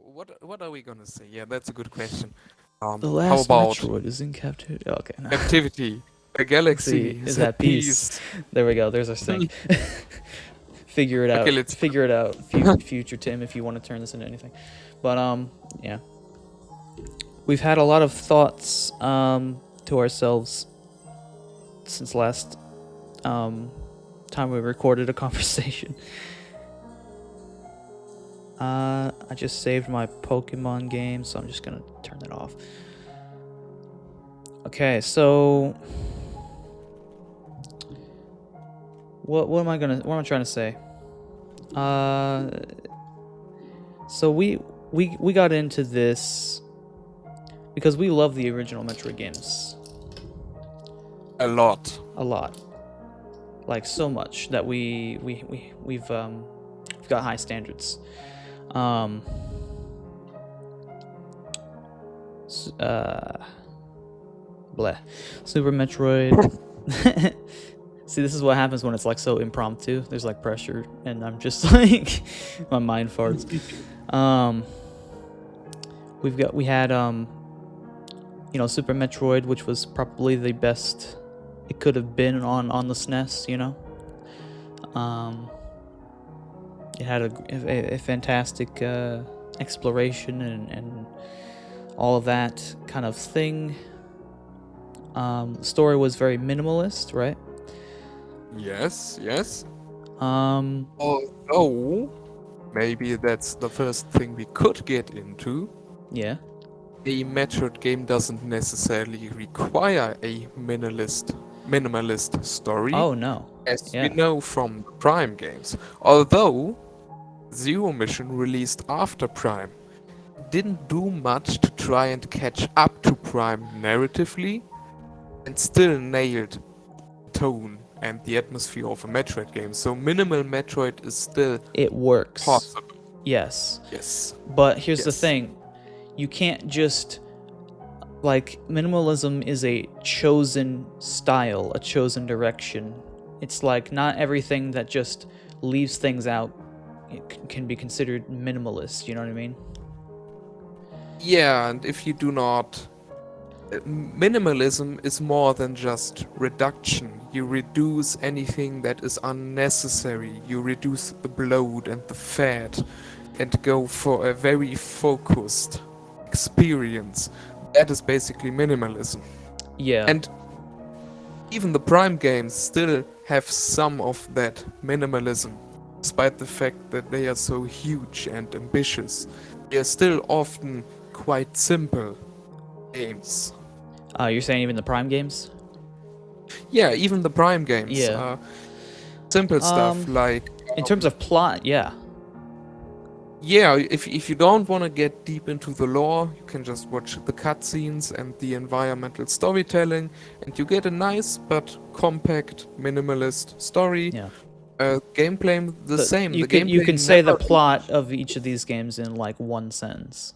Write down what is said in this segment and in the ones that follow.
what are we gonna say? Yeah, that's a good question. The How last about Metroid is in captivity. Oh, okay, no. captivity? The Let's galaxy see, is is at at peace. peace. There we go. There's our sync. Figure it Okay, out. let's. Figure it out, future Tim, if you want to turn this into anything. But yeah, we've had a lot of thoughts to ourselves since last time we recorded a conversation. I just saved my Pokemon game, so I'm just gonna turn that off. Okay, so what am I trying to say? So we got into this because we love the original Metroid games A lot. a lot, like so much that we've got high standards. Um, bleh. Super Metroid. See, this is what happens when it's like so impromptu. There's like pressure, and I'm just like, my mind farts. We had Super Metroid, which was probably the best it could have been on the SNES. It had a fantastic exploration and all of that kind of thing. The story was very minimalist, right? Yes, yes. Um, Although, maybe that's the first thing we could get into. yeah. A Metroid game doesn't necessarily require a minimalist story, Oh no. as we Yeah. know from the Prime games. Although Zero Mission released after Prime didn't do much to try and catch up to Prime narratively, and still nailed the tone and the atmosphere of a Metroid game. So minimal Metroid is still It works. possible. Yes. Yes. But here's the Yes. thing. You can't just like minimalism is a chosen style, a chosen direction. It's like not everything that just leaves things out can be considered minimalist, you know what I mean? Yeah, and if you do not. Minimalism is more than just reduction. You reduce anything that is unnecessary. You reduce the bloat and the fat and go for a very focused experience. That is basically minimalism. Yeah. And even the Prime games still have some of that minimalism, despite the fact that they are so huge and ambitious. They are still often quite simple games. You're saying even the Prime games? Yeah, even the Prime games. Yeah. Simple stuff like. In terms of plot, yeah. Yeah, if you don't want to get deep into the lore, you can just watch the cutscenes and the environmental storytelling, and you get a nice but compact, minimalist story. Yeah. Gameplay the same. You The can gameplay say the never plot of each of these games in like one sentence.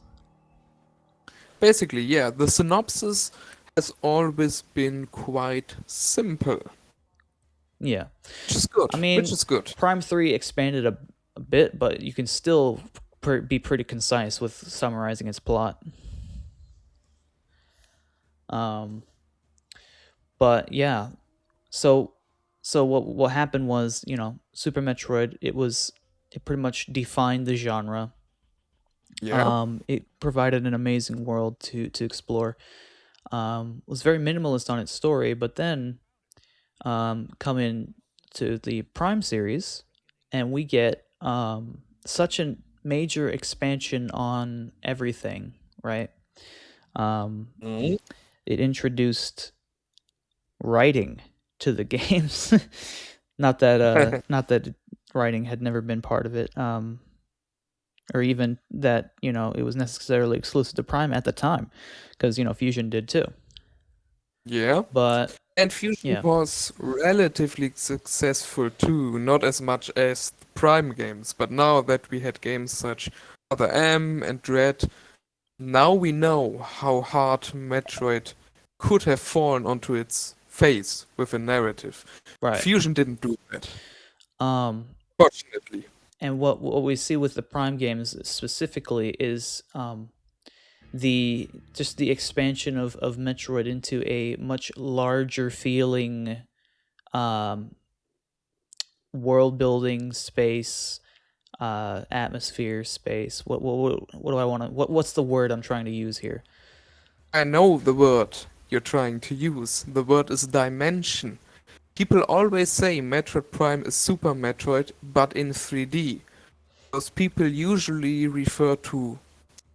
Basically, yeah, the synopsis has always been quite simple, Yeah. which is good. I mean, which is good. Prime 3 expanded a bit, but you can still be pretty concise with summarizing its plot. But yeah, so what happened was, Super Metroid, it pretty much defined the genre. Yeah. It provided an amazing world to explore. Was very minimalist on its story, but then come in to the Prime series, and we get such a major expansion on everything, right? Mhm. It introduced writing to the games. not that writing had never been part of it, or even that it was necessarily exclusive to Prime at the time, because Fusion did too. Yeah. But And Fusion yeah, was relatively successful too, not as much as the Prime games, but now that we had games such Other M and Dread, now we know how hard Metroid could have fallen onto its face with a narrative. right. Fusion didn't do that, Um, fortunately. and what we see with the Prime games specifically is the expansion of Metroid into a much larger feeling um, world building space, atmosphere space. What do I want to what's the word I'm trying to use here? I know the word you're trying to use. The word is dimension. People always say Metroid Prime is Super Metroid, but in 3D. Those people usually refer to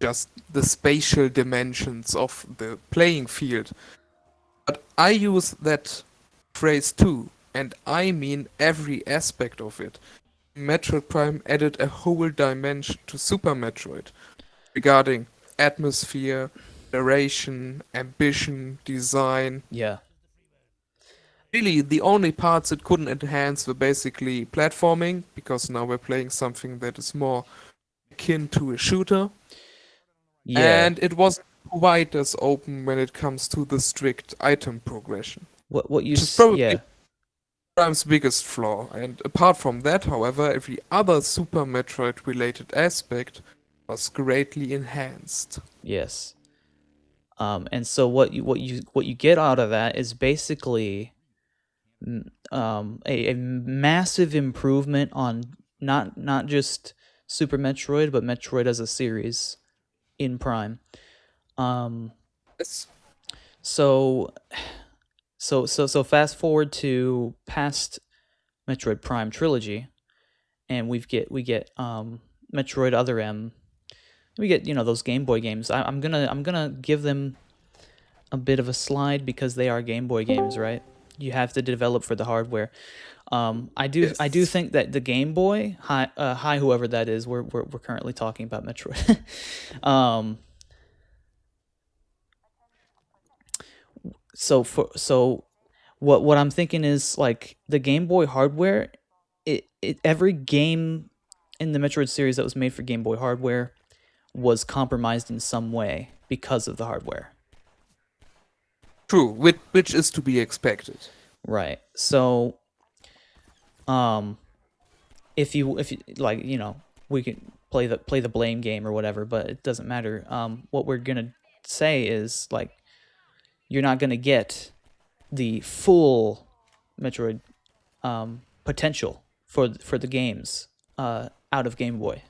just the spatial dimensions of the playing field. But I use that phrase too, and I mean every aspect of it. Metroid Prime added a whole dimension to Super Metroid regarding atmosphere, narration, ambition, design. Yeah. Really, the only parts it couldn't enhance were basically platforming, because now we're playing something that is more akin to a shooter, Yeah. and it wasn't quite as open when it comes to the strict item progression, What you which is probably yeah. Prime's biggest flaw. And apart from that, however, every other Super Metroid related aspect was greatly enhanced. Yes. And so what you get out of that is basically a massive improvement on not just Super Metroid, but Metroid as a series in Prime. Um, Yes. so so fast forward to past Metroid Prime trilogy, and we get Metroid Other M. We get those Game Boy games. I'm gonna give them a bit of a slide because they are Game Boy games, right? You have to develop for the hardware. I do Yes. think that the Game Boy, hi whoever that is, we're currently talking about Metroid. um, so what I'm thinking is like the Game Boy hardware. Every game in the Metroid series that was made for Game Boy hardware was compromised in some way because of the hardware. True, which is to be expected. Right. So, um, if you like, we can play the blame game or whatever, but it doesn't matter. What we're gonna say is like you're not gonna get the full Metroid potential for the games out of Game Boy.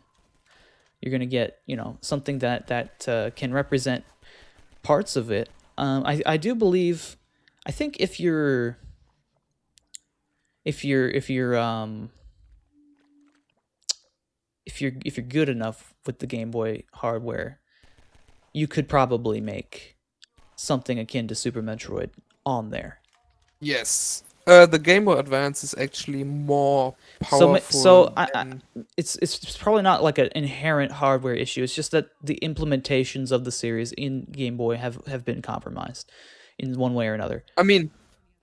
You're gonna get something that can represent parts of it. I do believe. I think if you're good enough with the Game Boy hardware, you could probably make something akin to Super Metroid on there. Yes. The Game Boy Advance is actually more So powerful than. it's probably not like an inherent hardware issue. It's just that the implementations of the series in Game Boy have been compromised in one way or another. I mean,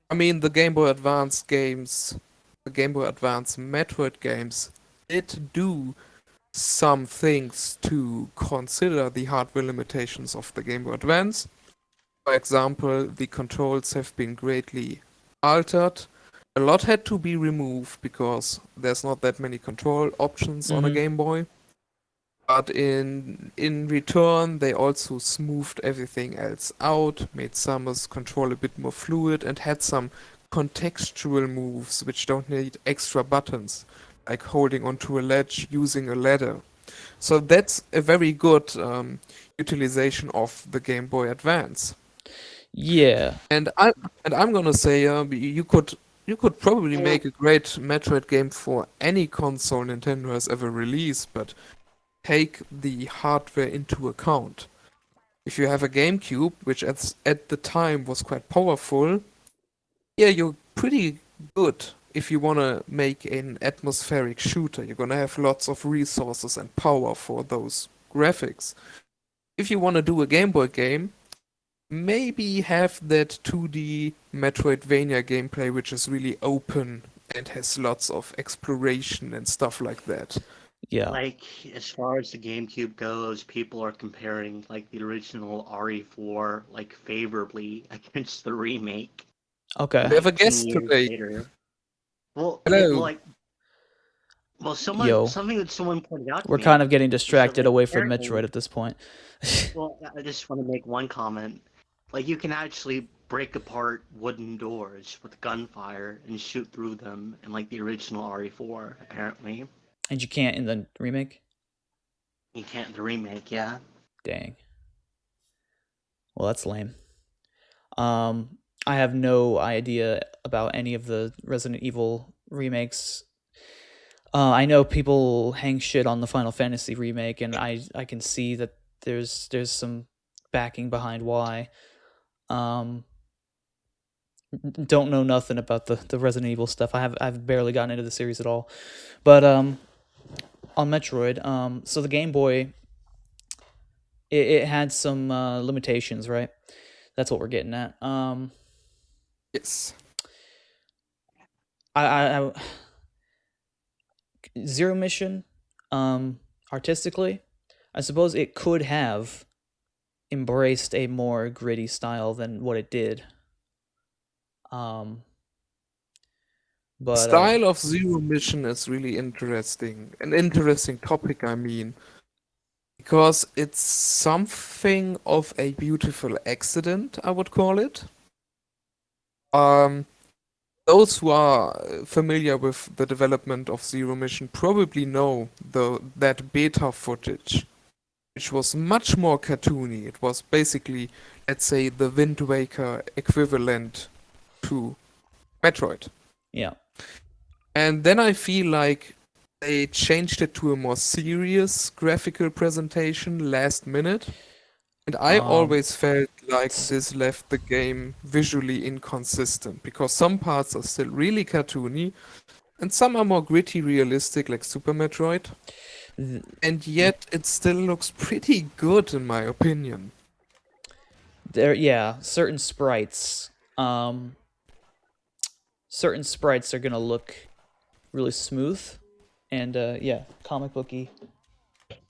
the Game Boy Advance games, the Game Boy Advance Metroid games, did do some things to consider the hardware limitations of the Game Boy Advance. For example, the controls have been greatly altered. A lot had to be removed because there's not that many control options on a Mm-hmm. Game Boy. But in return, they also smoothed everything else out, made Samus control a bit more fluid, and had some contextual moves which don't need extra buttons, like holding onto a ledge using a ladder. So that's a very good utilization of the Game Boy Advance. Yeah. And I'm gonna say you could probably make a great Metroid game for any console Nintendo has ever released, but take the hardware into account. If you have a GameCube, which at the time was quite powerful, yeah, you're pretty good. If you wanna make an atmospheric shooter, you're gonna have lots of resources and power for those graphics. If you wanna do a Game Boy game, maybe have that 2D Metroidvania gameplay, which is really open and has lots of exploration and stuff like that. Yeah. Like, as far as the GameCube goes, people are comparing like the original RE4 like favorably against the remake Okay. We have a 19 guest years today. later. Well, Hello. like Well, Yo, something that someone pointed out to we're me kind of getting is that distracted like away from apparently, Metroid at this point. well, I just want to make one comment. Like you can actually break apart wooden doors with gunfire and shoot through them in like the original RE4. Apparently, And you can't in the remake? you can't in the remake. Yeah. Dang. Well, that's lame. I have no idea about any of the Resident Evil remakes. I know people hang shit on the Final Fantasy remake, and I can see that there's some backing behind why. Um, don't know nothing about the Resident Evil stuff. I've barely gotten into the series at all. But on Metroid, so the Game Boy, it had some limitations, right? That's what we're getting at. Yes. I Zero Mission, artistically, I suppose it could have embraced a more gritty style than what it did. But Style of Zero Mission is really interesting. An interesting topic, I mean, because it's something of a beautiful accident, I would call it. Um, those who are familiar with the development of Zero Mission probably know that beta footage, which was much more cartoony. It was basically, let's say, the Wind Waker equivalent to Metroid. yeah. And then I feel like they changed it to a more serious graphical presentation last minute. And I always felt like this left the game visually inconsistent because some parts are still really cartoony and some are more gritty realistic like Super Metroid. And yet it still looks pretty good in my opinion. Certain sprites. Certain sprites are gonna look really smooth, and comic booky,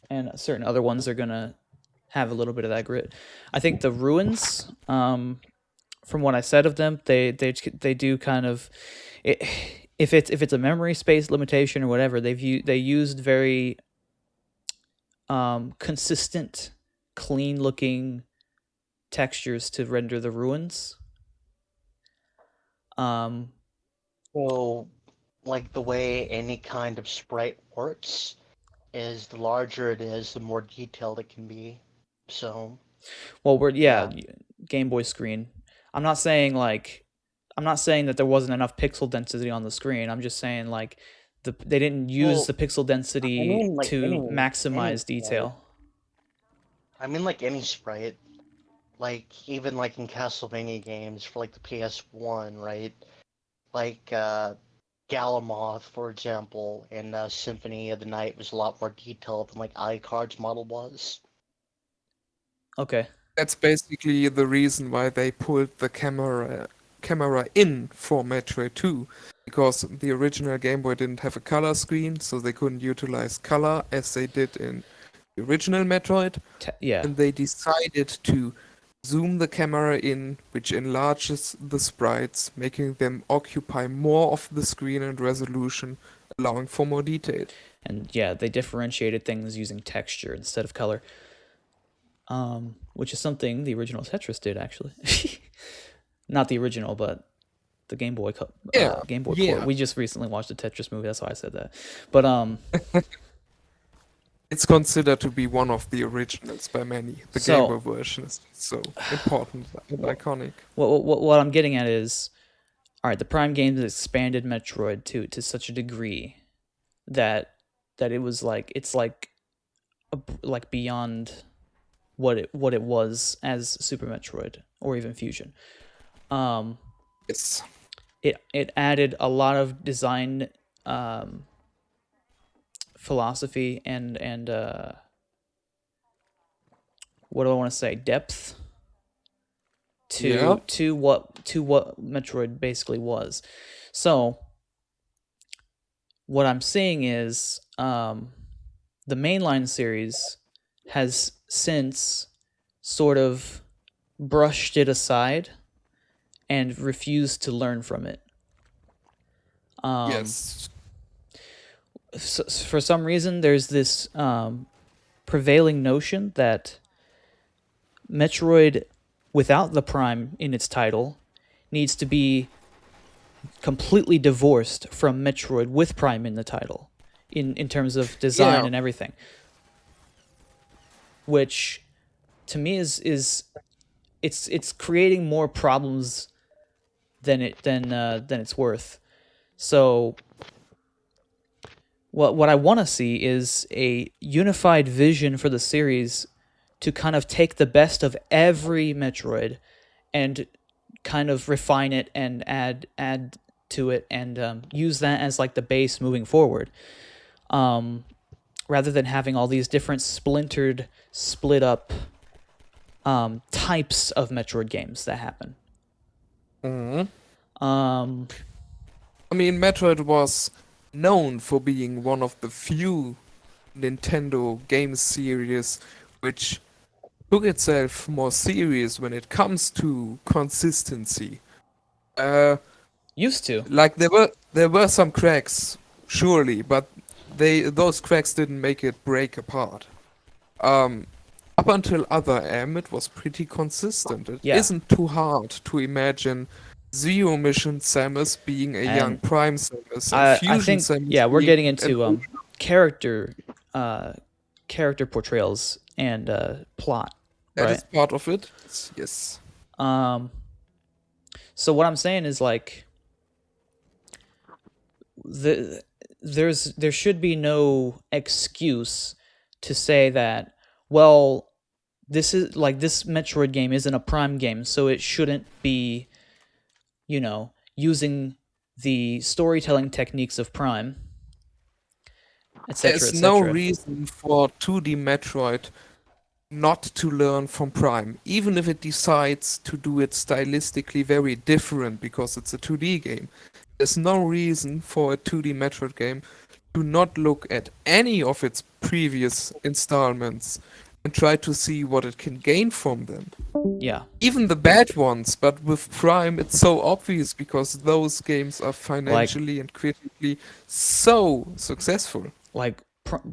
and certain other ones are gonna have a little bit of that grit. I think the ruins, from what I said of them, they do kind of, if it's a memory space limitation or whatever, they used very consistent, clean looking textures to render the ruins. So, like the way any kind of sprite works is the larger it is, the more detailed it can be. So, Well, yeah. Game Boy screen. I'm not saying that there wasn't enough pixel density on the screen. I'm just saying like they didn't use Well, the pixel I density mean, like to any maximize sprite. detail. I mean, like any sprite. Like even like in Castlevania games for like the PS1, right? Like Galamoth, for example, in Symphony of the Night was a lot more detailed than like iCard's model was. Okay. That's basically the reason why they pulled the camera in for Metroid 2 because the original Game Boy didn't have a color screen, so they couldn't utilize color as they did in the original Metroid. Yeah. And they decided to zoom the camera in, which enlarges the sprites, making them occupy more of the screen and resolution, allowing for more detail. And yeah, they differentiated things using texture instead of color. Which is something the original Tetris did actually. Not the original, but the Game Boy Game Boy port. We just recently watched a Tetris movie, that's why I said that. But It's considered to be one of the originals by many. The Game Boy version is so important and iconic. What I'm getting at is, all right, the Prime games expanded Metroid to such a degree that it was like like beyond what it was as Super Metroid or even Fusion. Yes. It added a lot of design philosophy and what do I want to say, depth to what Metroid basically was. So what I'm seeing is the mainline series has since sort of brushed it aside and refused to learn from it. Yes. for some reason there's this prevailing notion that Metroid without the Prime in its title needs to be completely divorced from Metroid with Prime in the title in terms of design Yeah, and everything, which to me is it's creating more problems than it's worth. So what I want to see is a unified vision for the series to kind of take the best of every Metroid and kind of refine it and add to it and use that as like the base moving forward, rather than having all these different split up types of Metroid games that happen. mhm. Um, I mean, Metroid was known for being one of the few Nintendo game series which took itself more serious when it comes to consistency. Uh, used to. like there were some cracks, surely, but those cracks didn't make it break apart. Um, Up until Other M, it was pretty consistent. It Yeah. isn't too hard to imagine Zero Mission Samus being a young And Prime Samus and I Fusion think, Samus yeah, we're being getting an into character uh, character portrayals and plot, that right? is part of it. Yes. Um, so what I'm saying is like there should be no excuse to say that, well, this is like this Metroid game isn't a Prime game, so it shouldn't be, using the storytelling techniques of Prime, etc., There's no etc. reason for 2D Metroid not to learn from Prime, even if it decides to do it stylistically very different because it's a 2D game. There's no reason for a 2D Metroid game to not look at any of its previous installments and try to see what it can gain from them. Yeah, Even the bad ones, but with Prime it's so obvious because those games are financially and critically so successful. like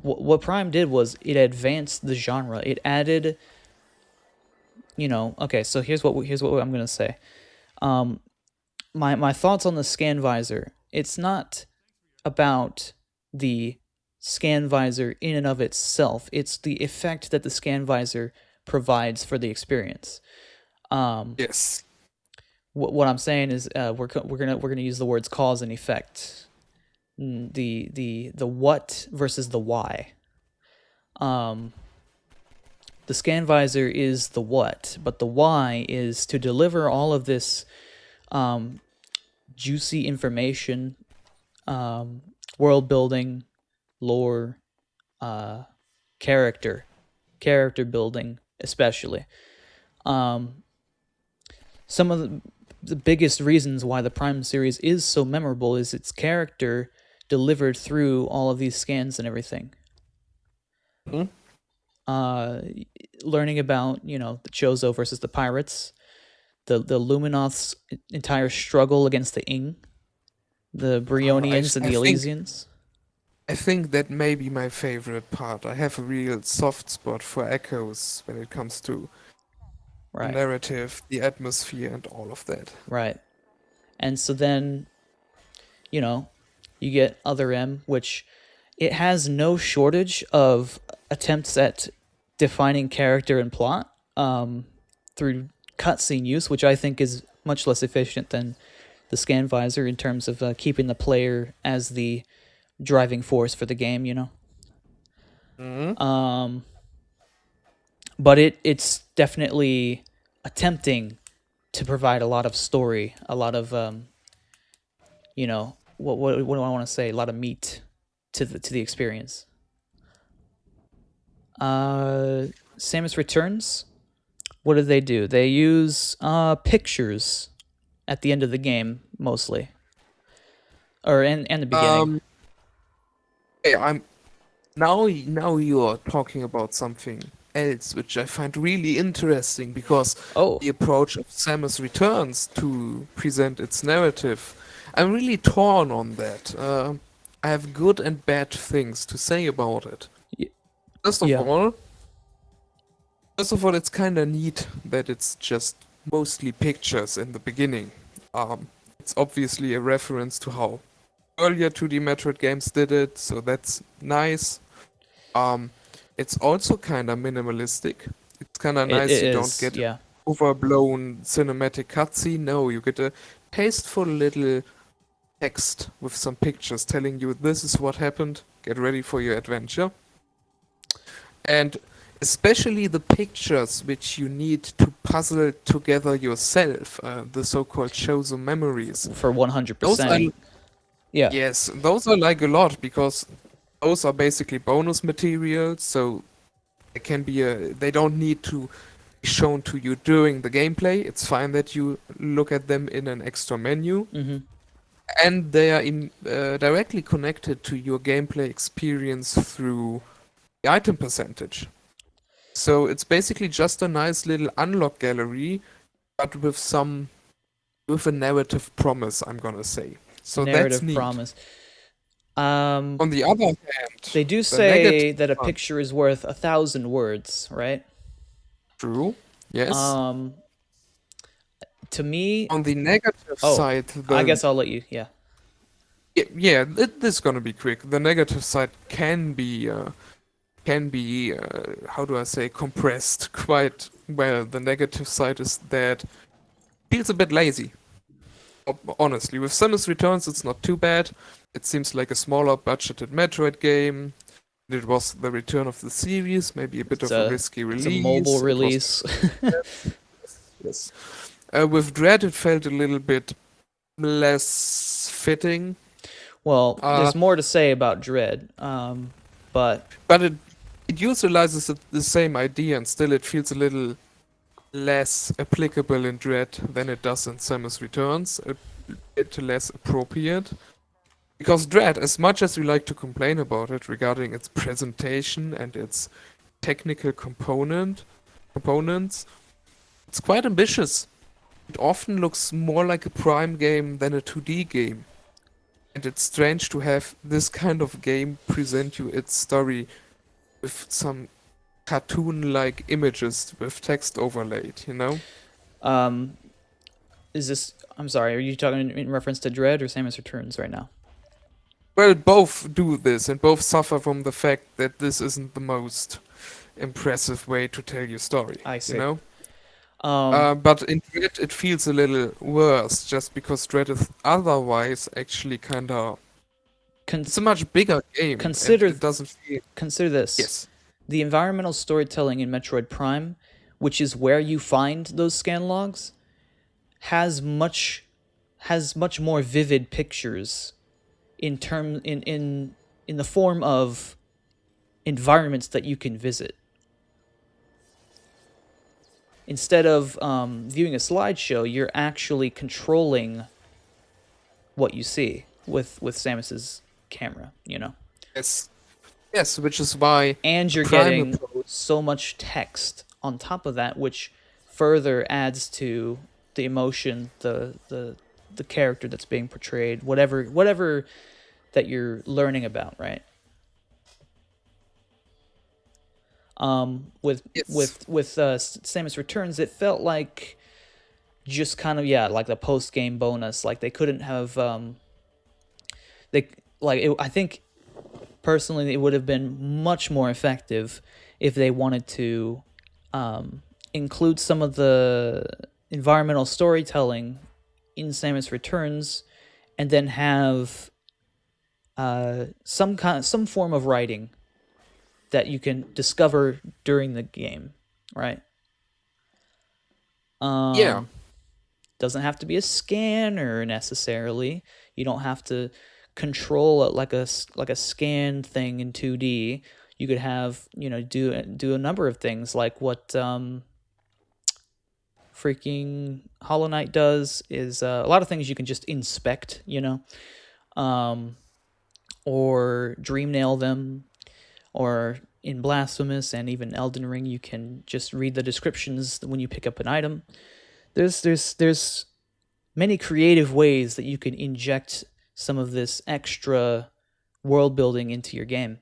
what Prime did was it advanced the genre. It added, okay. So here's what I'm gonna say. My thoughts on the scan visor. It's not about the scan visor in and of itself. It's the effect that the scan visor provides for the experience. Yes. What I'm saying is we're gonna use the words cause and effect. The what versus the why. The scan visor is the what, but the why is to deliver all of this juicy information, world building, lore, character building, especially. Some of the biggest reasons why the Prime series is so memorable is its character delivered through all of these scans and everything. Hmm? Learning about the Chozo versus the pirates, the Luminoth's entire struggle against the Ing, the Brionians and the Elysians. I think that may be my favorite part. I have a real soft spot for echoes when it comes to the Right, narrative, the atmosphere, and all of that. right. And so then, you get Other M, which it has no shortage of attempts at defining character and plot through cutscene use, which I think is much less efficient than the scan visor in terms of keeping the player as the driving force for the game. Mhm. But it's definitely attempting to provide a lot of story, a lot of what do I want to say? A lot of meat to the experience. Samus Returns. What do? They use pictures at the end of the game mostly, or and the beginning. Hey, now you're talking about something else, which I find really interesting because Oh, the approach of Samus Returns to present its narrative, I'm really torn on that. I have good and bad things to say about it. Y- First of yeah. all, it's kind of neat that it's just mostly pictures in the beginning. It's obviously a reference to how earlier 2D Metroid games did it, so that's nice. Um, it's also kind of minimalistic. It's kind of nice. It You don't is. get Yeah. overblown cinematic cutscene. No, you get a tasteful little text with some pictures telling you this is what happened. Get ready for your adventure. And especially the pictures which you need to puzzle together yourself, the so-called chosen memories. For Those are 100%. Yeah. yes, those I like a lot because those are basically bonus material, so it can be they don't need to be shown to you during the gameplay. It's fine that you look at them in an extra menu, Mm-hmm. and they are directly connected to your gameplay experience through the item percentage. So it's basically just a nice little unlock gallery, but with a narrative promise, I'm gonna say. So that's Narrative neat. promise. On the other hand, They do the negative say that a side, picture is worth 1,000 words, right? true, yes. Um, to me, On the negative oh, side, I guess I'll let you. Yeah. yeah, this is gonna be quick. The negative side can be how do I say, compressed quite well. The negative side is that it feels a bit lazy. Honestly, with Samus Returns, it's not too bad. It seems like a smaller budgeted Metroid game. It was the return of the series, maybe a bit It's of a a risky it's a release. mobile It was release. yes. With Dread, it felt a little bit less fitting. Well, Uh, there's more to say about Dread. But but it utilizes the same idea, and still it feels a little less applicable in Dread than it does in Samus Returns. A bit less appropriate. Because Dread, as much as we like to complain about it regarding its presentation and its technical components, it's quite ambitious. It often looks more like a Prime game than a 2D game. And it's strange to have this kind of game present you its story with some cartoon-like images with text overlaid, you know? um, is this? I'm sorry. Are you talking in reference to Dread or Samus Returns right now? Well, both do this, and both suffer from the fact that this isn't the most impressive way to tell your story. I see. You know? Um, But in Dread, it feels a little worse, just because Dread is otherwise actually kind of. It's a much bigger game. Consider and it doesn't feel. consider this. Yes. The environmental storytelling in Metroid Prime, which is where you find those scan logs, has much more vivid pictures in the form of environments that you can visit. Instead of viewing a slideshow, you're actually controlling what you see with Samus's camera, you know. Yes. Yes, which is why. And you're Prime getting approach- so much text on top of that, which further adds to the emotion, the character that's being portrayed, whatever that you're learning about, right? With Yes. Samus Returns, it felt like just kind of like the post game bonus. Like they couldn't have I think personally it would have been much more effective if they wanted to include some of the environmental storytelling in Samus Returns, and then have some form of writing that you can discover during the game, right? Yeah. Doesn't have to be a scanner necessarily. You don't have to control it like a scan thing in 2D. You could have, do a number of things like what freaking Hollow Knight does is a lot of things you can just inspect, or dream nail them, or in Blasphemous and even Elden Ring, you can just read the descriptions when you pick up an item. There's many creative ways that you can inject some of this extra world building into your game.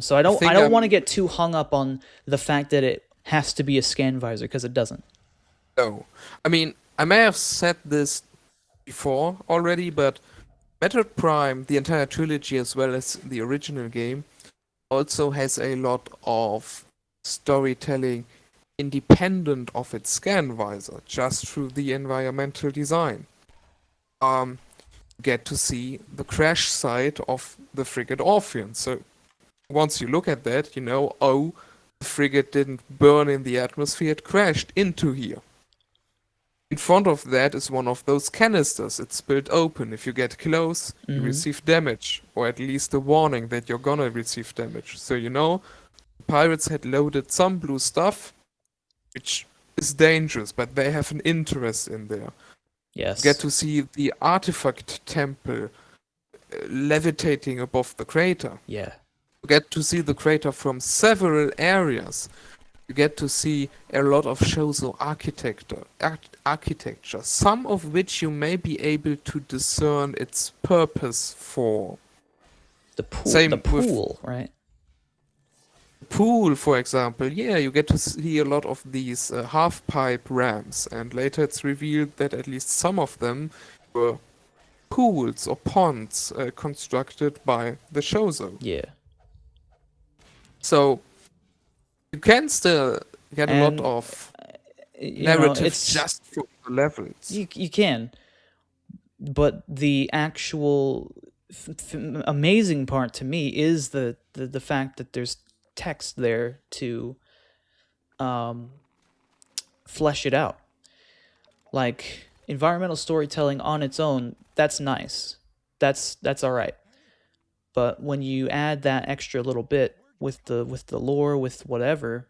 So I don't think want to I'm get too hung up on the fact that it has to be a scan visor, because it doesn't. no. I mean, I may have said this before already, but Metroid Prime, the entire trilogy as well as the original game, also has a lot of storytelling independent of its scan visor, just through the environmental design. Um, you get to see the crash site of the frigate Orpheon. So once you look at that, you know, oh, the frigate didn't burn in the atmosphere, it crashed into here. In front of that is one of those canisters. It's spilled open. If you get close, you Mm-hmm. receive damage, or at least a warning that you're gonna receive damage. So you know, pirates had loaded some blue stuff, which is dangerous, but they have an interest in there. Yes. You get to see the artifact temple levitating above the crater. Yeah. You get to see the crater from several areas. You get to see a lot of shows of architecture, some of which you may be able to discern its purpose for. The pool. Same The with pool, right? pool, for example. Yeah, you get to see a lot of these half-pipe ramps, and later it's revealed that at least some of them were pools or ponds constructed by the Shozo. Yeah. So you can still get a lot And of you know, narrative it's just from the levels. you can, but the actual amazing part to me is the fact that there's text there to flesh it out. Like environmental storytelling on its own, that's nice. That's all right. But when you add that extra little bit with the lore, with whatever,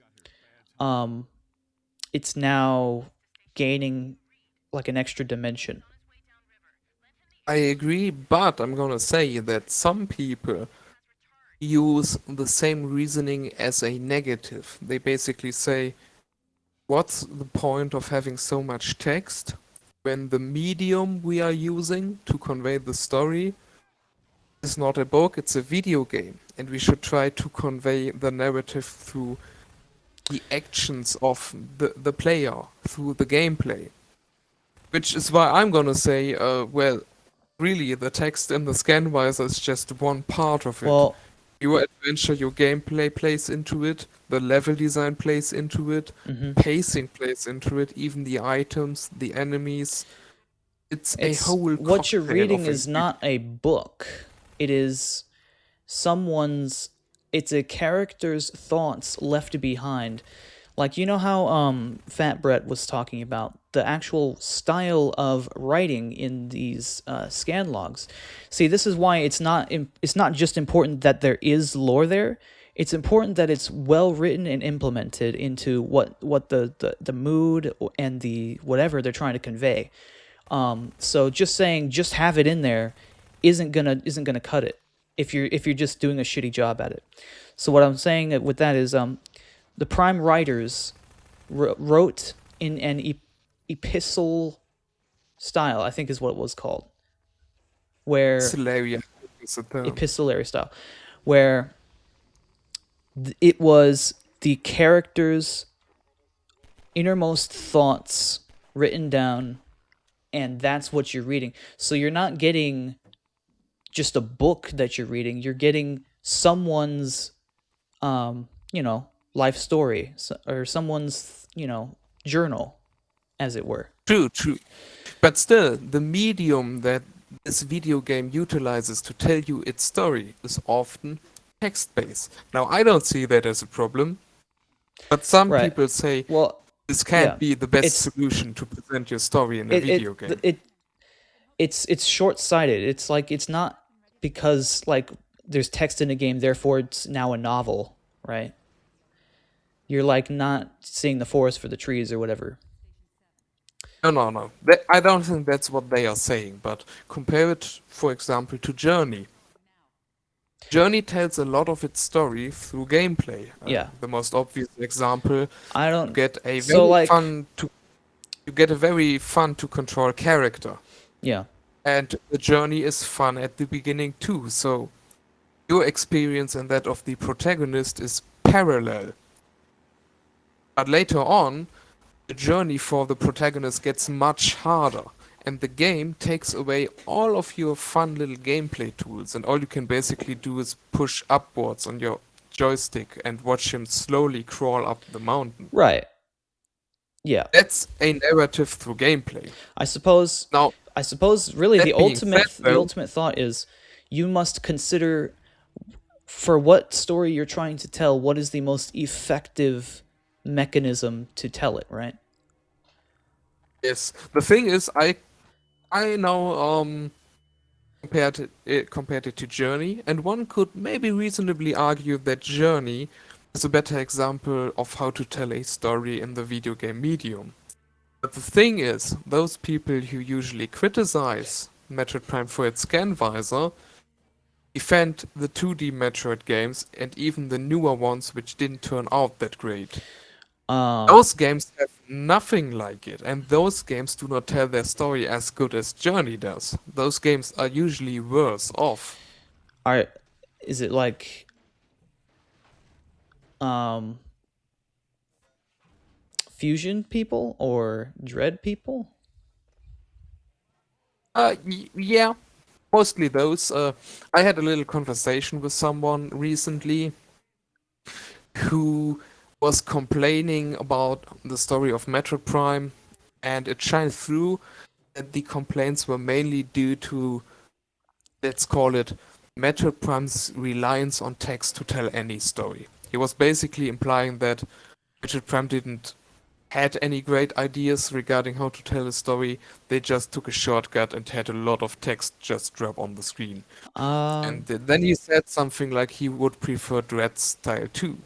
it's now gaining like an extra dimension. I agree, but I'm gonna say that some people use the same reasoning as a negative. They basically say, what's the point of having so much text when the medium we are using to convey the story is not a book, it's a video game, and we should try to convey the narrative through the actions of the player, through the gameplay. Which is why I'm gonna say, well, really, the text in the scan visor is just one part of it. Well, Your adventure, your gameplay plays into it, the level design plays into it, mhm. pacing plays into it, even the items, the enemies. It's a whole what you're cocktail reading of is not a book. It is someone's. It's a character's thoughts left behind. Like, you know how Fat Brett was talking about the actual style of writing in these scan logs. See, this is why it's not just important that there is lore there. It's important that it's well written and implemented into what the mood and the whatever they're trying to convey. So just saying just have it in there isn't gonna cut it if you're just doing a shitty job at it. So what I'm saying with that is the Prime writers wrote in an epistle style, I think is what it was called, where Hilarious. Is a term. epistolary style, where it was the character's innermost thoughts written down, and that's what you're reading. So you're not getting just a book that you're reading, you're getting someone's life story, or someone's journal, as it were. True, true. But still, the medium that this video game utilizes to tell you its story is often text-based. Now, I don't see that as a problem, but some Right. people say Well, this can't yeah, be the best it's- solution to present your story in a it, video it, game. it's short-sighted. It's like, it's not because like there's text in a game, therefore it's now a novel, right? You're like not seeing the forest for the trees or whatever. No. I don't think that's what they are saying, but compare it, for example, to Journey. Journey tells a lot of its story through gameplay. Yeah. The most obvious example, I you don't. get a So, very like- fun to you get a very fun to control character. Yeah. And the journey is fun at the beginning too. So Your experience and that of the protagonist is parallel. But later on, the journey for the protagonist gets much harder, and the game takes away all of your fun little gameplay tools, and all you can basically do is push upwards on your joystick and watch him slowly crawl up the mountain. Right. Yeah. That's a narrative through gameplay. I suppose Now, really that being said, the though, ultimate thought is you must consider for what story you're trying to tell, what is the most effective mechanism to tell it, right? yes, the thing is, I now compared it to Journey, and one could maybe reasonably argue that Journey is a better example of how to tell a story in the video game medium. But the thing is, those people who usually criticize Metroid Prime for its scan visor defend the 2D Metroid games and even the newer ones which didn't turn out that great. Those games have nothing like it, and those games do not tell their story as good as Journey does. Those games are usually worse off. Is it like fusion people or dread people? Yeah, mostly those. I had a little conversation with someone recently who was complaining about the story of Metroid Prime, and it shined through that the complaints were mainly due to, let's call it, Metroid Prime's reliance on text to tell any story. He was basically implying that Metroid Prime didn't had any great ideas regarding how to tell a story. They just took a shortcut and had a lot of text just drop on the screen. And then he said something like he would prefer Dread style too.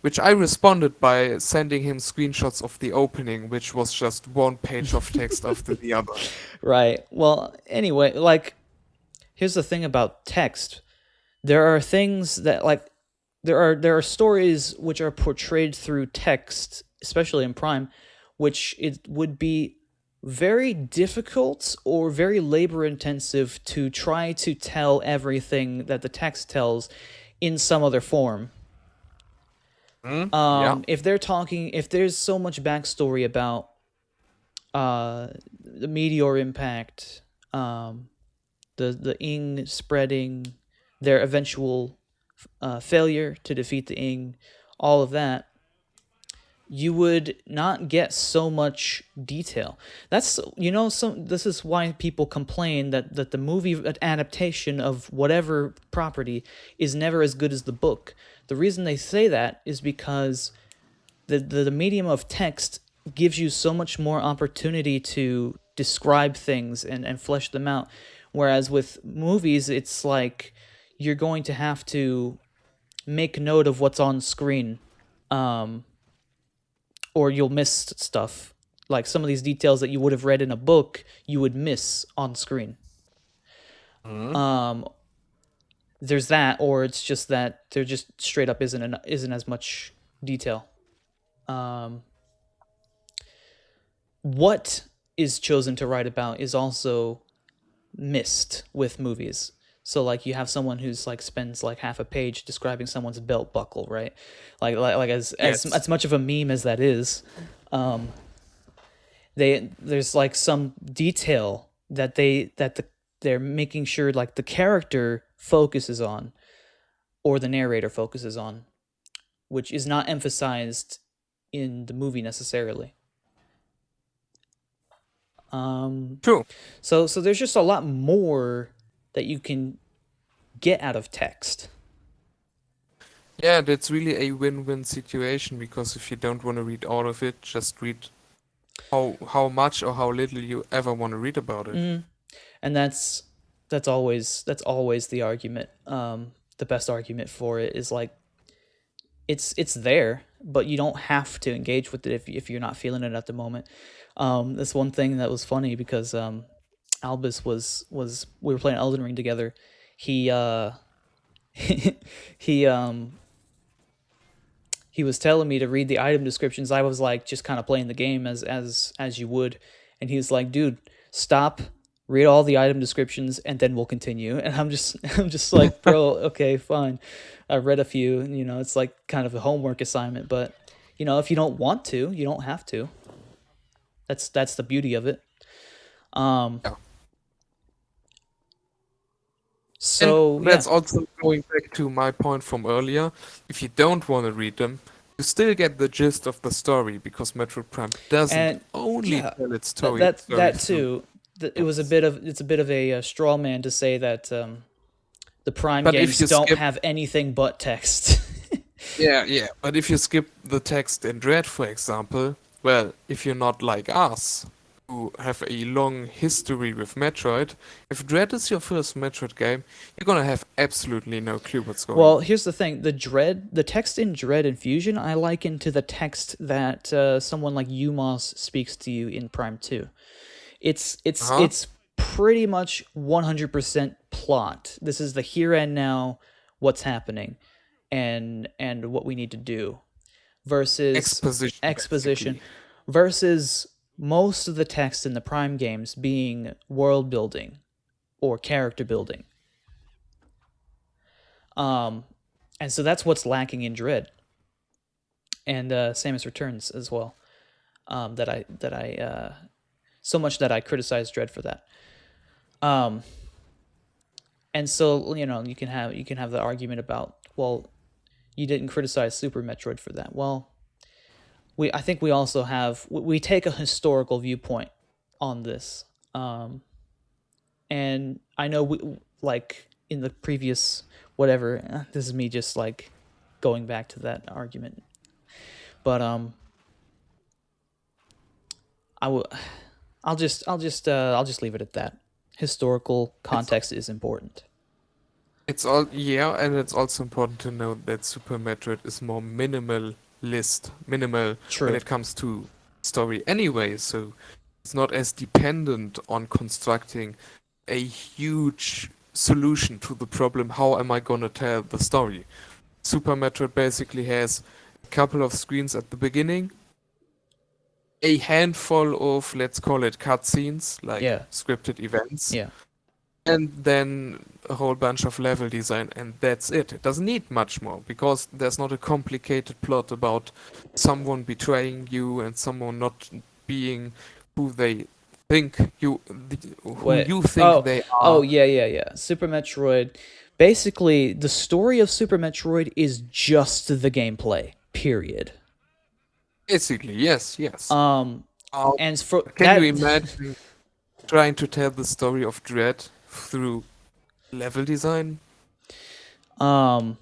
Which I responded by sending him screenshots of the opening, which was just one page of text after the other. Right. Well, anyway, like here's the thing about text. There are things that like there are stories which are portrayed through text, especially in Prime, which it would be very difficult or very labor intensive to try to tell everything that the text tells in some other form. Yeah. If there's so much backstory about the meteor impact, the Ing spreading, their eventual failure to defeat the Ing, all of that, you would not get so much detail. That's this is why people complain that the movie adaptation of whatever property is never as good as the book. The reason they say that is because the medium of text gives you so much more opportunity to describe things and flesh them out. Whereas with movies, it's like you're going to have to make note of what's on screen, or you'll miss stuff. Like some of these details that you would have read in a book, you would miss on screen. There's that, or it's just that there just straight up isn't as much detail. What is chosen to write about is also missed with movies. So like you have someone who's like spends like half a page describing someone's belt buckle, right? Like as much of a meme as that is, there's like some detail that they're making sure like the character focuses on, or the narrator focuses on, which is not emphasized in the movie necessarily. True. So there's just a lot more that you can get out of text. Yeah, that's really a win-win situation, because if you don't want to read all of it, just read how much or how little you ever want to read about it. And that's always the argument. The best argument for it is like it's there, but you don't have to engage with it if you're not feeling it at the moment. That's one thing that was funny because Albus was we were playing Elden Ring together. He he was telling me to read the item descriptions. I was like just kind of playing the game as you would, and he was like, "Dude, stop read all the item descriptions, and then we'll continue. And I'm just like, bro, okay, fine. I read a few, and, it's like kind of a homework assignment, but if you don't want to, you don't have to. That's the beauty of it. Yeah. So And yeah, that's also going back to my point from earlier. If you don't want to read them, you still get the gist of the story because Metroid Prime doesn't and only yeah, tell its that story, that story that through too. It's a text. bit of a straw man to say that the Prime But if games you don't skip, have anything but text. yeah, but if you skip the text in Dread, for example, well, if you're not like us, who have a long history with Metroid, if Dread is your first Metroid game, you're gonna have absolutely no clue what's going Well, on. here's the thing: the text in Dread and Fusion, I liken to the text that someone like Umos speaks to you in Prime 2. It's it's Uh-huh. it's pretty much 100% plot. This is the here and now, what's happening, and what we need to do, versus Exposition, exposition, basically. versus most of the text in the Prime games being world building or character building. Um, and so that's what's lacking in Dread, and Samus Returns as well. That I so much that I criticize Dread for that. Um, and so you can have the argument about, well, you didn't criticize Super Metroid for that. Well, I think we also have we take a historical viewpoint on this, and I know like in the previous whatever. This is me just like going back to that argument, but I will. I'll just leave it at that. Historical It's context is important. it's all yeah, and it's also important to note that Super Metroid is more minimal when True. it comes to story anyway, so it's not as dependent on constructing a huge solution to the problem, how am I gonna tell the story? Super Metroid basically has a couple of screens at the beginning, a handful of, let's call it cutscenes, like Yeah. scripted events, Yeah. and then a whole bunch of level design, and that's it. It doesn't need much more because there's not a complicated plot about someone betraying you and someone not being who they think who Wait. you think they Oh, are. yeah, yeah, yeah. Super Metroid. Basically, the story of Super Metroid is just the gameplay. Period. Basically, yes, yes. Um, Uh, and for can you that, imagine trying to tell the story of Dread through level design? um,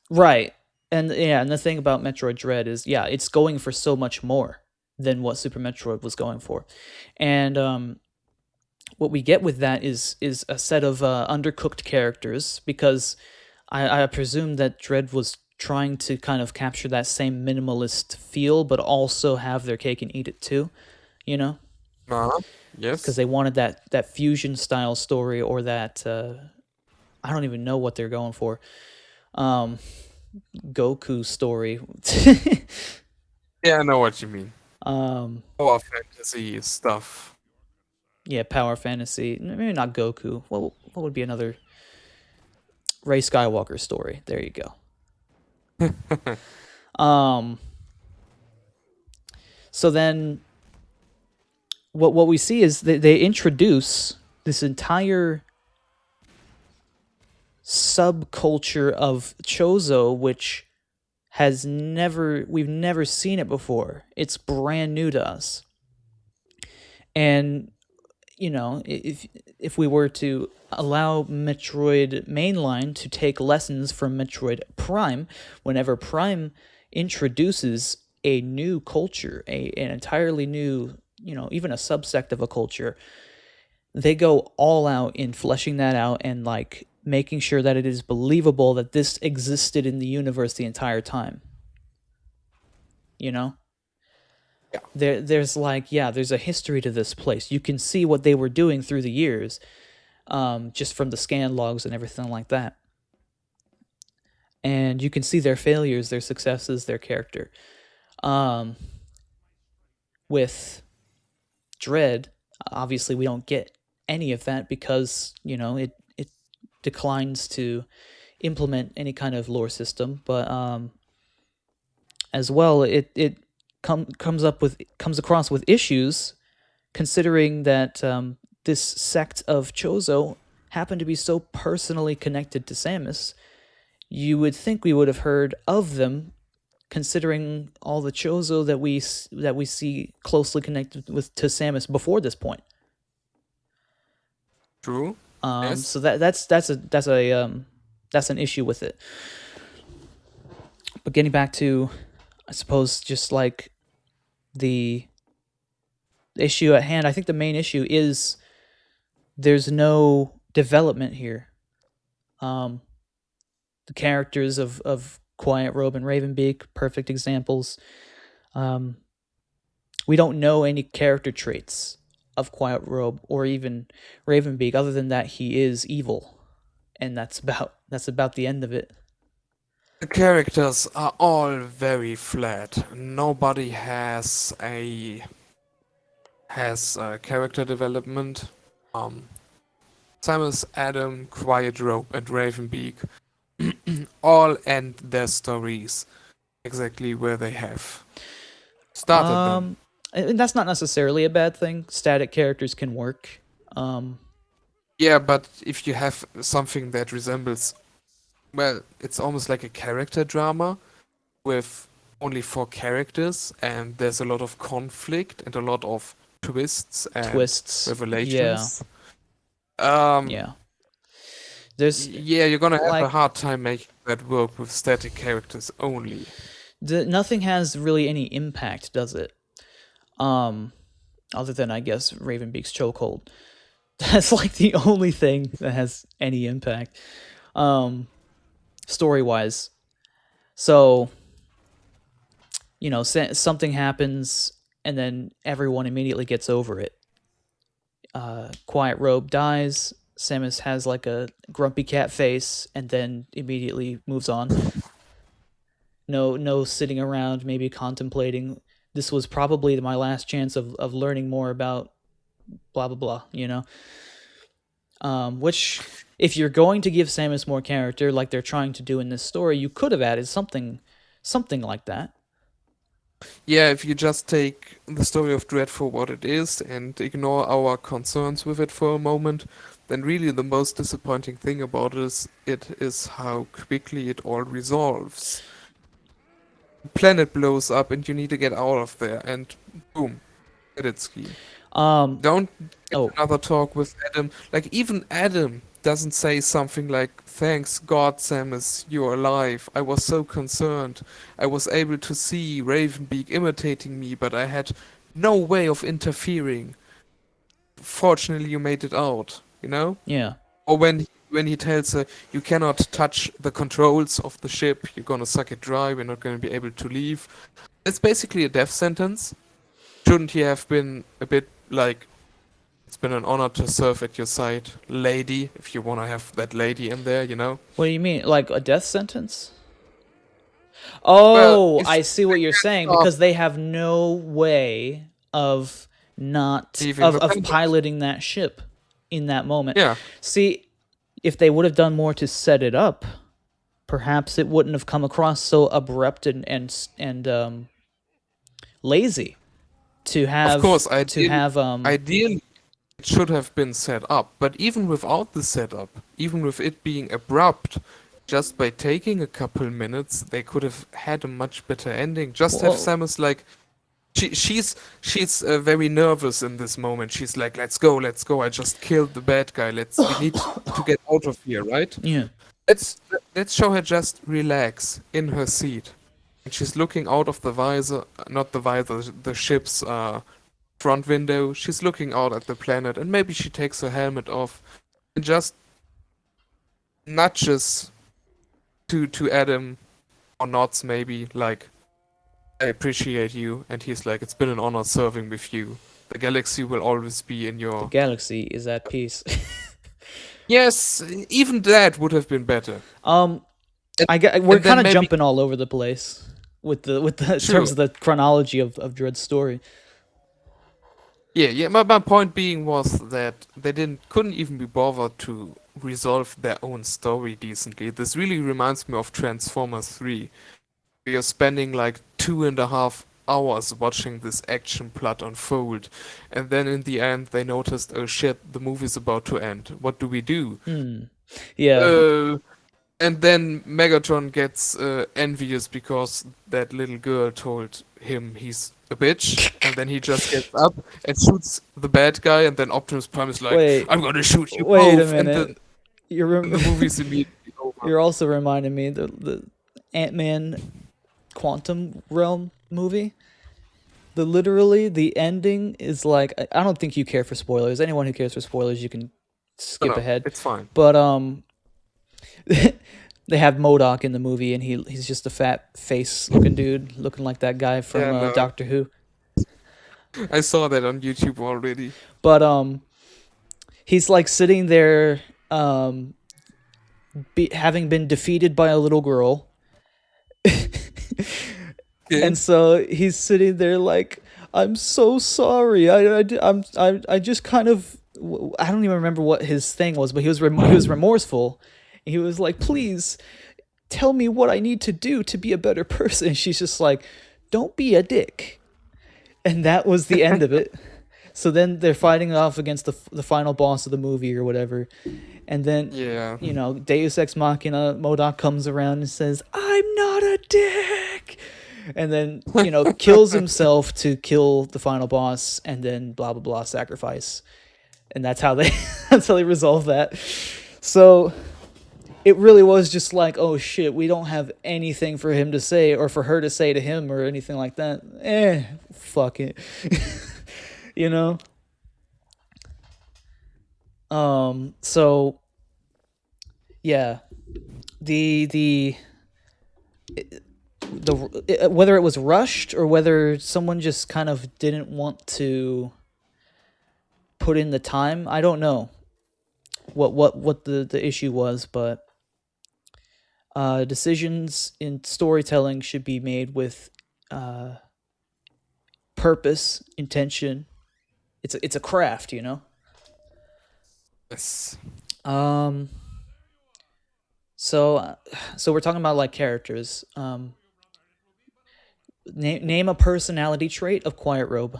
right. And yeah, and the thing about Metroid Dread is, yeah, it's going for so much more than what Super Metroid was going for, and what we get with that is a set of undercooked characters, because I presume that Dread was trying to kind of capture that same minimalist feel, but also have their cake and eat it too, you know, Uh-huh. because Yes. they wanted that fusion style story, or that I don't even know what they're going for. Um, Goku story. Yeah, I know what you mean. um, Power fantasy stuff. yeah, power fantasy. Maybe not Goku. What would be another Ray Skywalker story? There you go. Um, so then what we see is that they introduce this entire subculture of Chozo, which we've never seen it before. It's brand new to us. And if we were to allow Metroid Mainline to take lessons from Metroid Prime, whenever Prime introduces a new culture, an entirely new, even a subsect of a culture, they go all out in fleshing that out and like making sure that it is believable that this existed in the universe the entire time. You know? Yeah. There's like, yeah, there's a history to this place. You can see what they were doing through the years, just from the scan logs and everything like that. And you can see their failures, their successes, their character. With Dread, Obviously, we don't get any of that because it declines to implement any kind of lore system. But as well, it comes across with issues, considering that this sect of Chozo happened to be so personally connected to Samus. You would think we would have heard of them, considering all the Chozo that we see closely connected to Samus before this point. True. Yes. So that's an issue with it. But getting back to, I suppose, just like the issue at hand, I think the main issue is there's no development here. The characters of Quiet Robe and Ravenbeak, perfect examples. We don't know any character traits of Quiet Robe or even Ravenbeak, other than that he is evil, and that's about the end of it. The characters are all very flat. Nobody has a character development. Samus, Adam, Quiet Robe, and Ravenbeak all end their stories exactly where they have started them. And that's not necessarily a bad thing. Static characters can work. Yeah, but if you have something that resembles, well, it's almost like a character drama with only 4 characters, and there's a lot of conflict and a lot of twists and Twists. revelations. Yeah. There's Yeah, you're gonna have a like hard time making that work with static characters only. nothing has really any impact, does it? Other than, I guess, Ravenbeak's chokehold. That's like the only thing that has any impact, story wise. So, something happens and then everyone immediately gets over it. Quiet Robe dies. Samus has like a grumpy cat face and then immediately moves on. No sitting around, maybe contemplating. This was probably my last chance of learning more about blah blah blah. Which, if you're going to give Samus more character, like they're trying to do in this story, you could have added something like that. Yeah, if you just take the story of Dread for what it is and ignore our concerns with it for a moment, then really the most disappointing thing about it is how quickly it all resolves. Planet blows up and you need to get out of there, and boom, credit scheme. Don't get another talk with Adam. Like, even Adam doesn't say something like, "Thanks God, Samus, you're alive. I was so concerned. I was able to see Ravenbeak imitating me, but I had no way of interfering. Fortunately, you made it out," you know? Yeah. Or when he tells her, "You cannot touch the controls of the ship, you're gonna suck it dry, we're not gonna be able to leave." It's basically a death sentence. Shouldn't he have been a bit like, "It's been an honor to serve at your side, lady," if you want to have that lady in there, you know? What do you mean? Like a death sentence? Oh, Well, I see what you're saying, because they have no way of not of piloting that ship in that moment. Yeah. See, if they would have done more to set it up, perhaps it wouldn't have come across so abrupt and lazy to have. Of course, ideally it should have been set up, but even without the setup, even with it being abrupt, just by taking a couple minutes, they could have had a much better ending. Just have Samus like, she's very nervous in this moment. She's like, let's go. I just killed the bad guy. We need to get out of here, right? Yeah. Let's show her just relax in her seat. And she's looking out of the visor, not the visor, the ship's front window. She's looking out at the planet, and maybe she takes her helmet off and just nudges to Adam, or nods maybe, like, "I appreciate you," and he's like, "It's been an honor serving with you. The galaxy will always be in your..." The galaxy is at peace. Yes, even that would have been better. We're kind of jumping all over the place with the in terms of the chronology of Dread's story. Yeah. My point being was that they couldn't even be bothered to resolve their own story decently. This really reminds me of Transformers 3. We are spending like 2.5 hours watching this action plot unfold, and then in the end they noticed, oh shit, the movie's about to end. What do we do? Hmm. Yeah. Uh, and then Megatron gets envious because that little girl told him he's a bitch, and then he just gets up and shoots the bad guy, and then Optimus Prime is like, Wait. I'm gonna shoot you Wait a both, and minute. then You're the movie's immediately over. you're also reminding me the Ant-Man Quantum Realm movie. Literally the ending is like I don't think you care for spoilers. Anyone who cares for spoilers, you can No, skip no, ahead. it's fine. But they have MODOK in the movie, and he's just a fat face looking dude, looking like that guy from Yeah, no, Doctor Who. I saw that on YouTube already. But he's like sitting there, having been defeated by a little girl, Okay. and so he's sitting there like, I'm so sorry. I just kind of I don't even remember what his thing was, but he was remorseful. He was like, please tell me what I need to do to be a better person. And she's just like, don't be a dick. And that was the end of it. So then they're fighting off against the final boss of the movie or whatever. And then, Yeah. Deus Ex Machina, MODOK comes around and says, I'm not a dick. And then, kills himself to kill the final boss, and then blah, blah, blah, sacrifice. And that's how they resolve that. So it really was just like, oh shit, we don't have anything for him to say or for her to say to him or anything like that. Fuck it. you know? So yeah. The whether it was rushed or whether someone just kind of didn't want to put in the time, I don't know what the issue was, but decisions in storytelling should be made with purpose, intention. It's a craft, Yes. Um. So we're talking about like characters. Name a personality trait of Quiet Robe.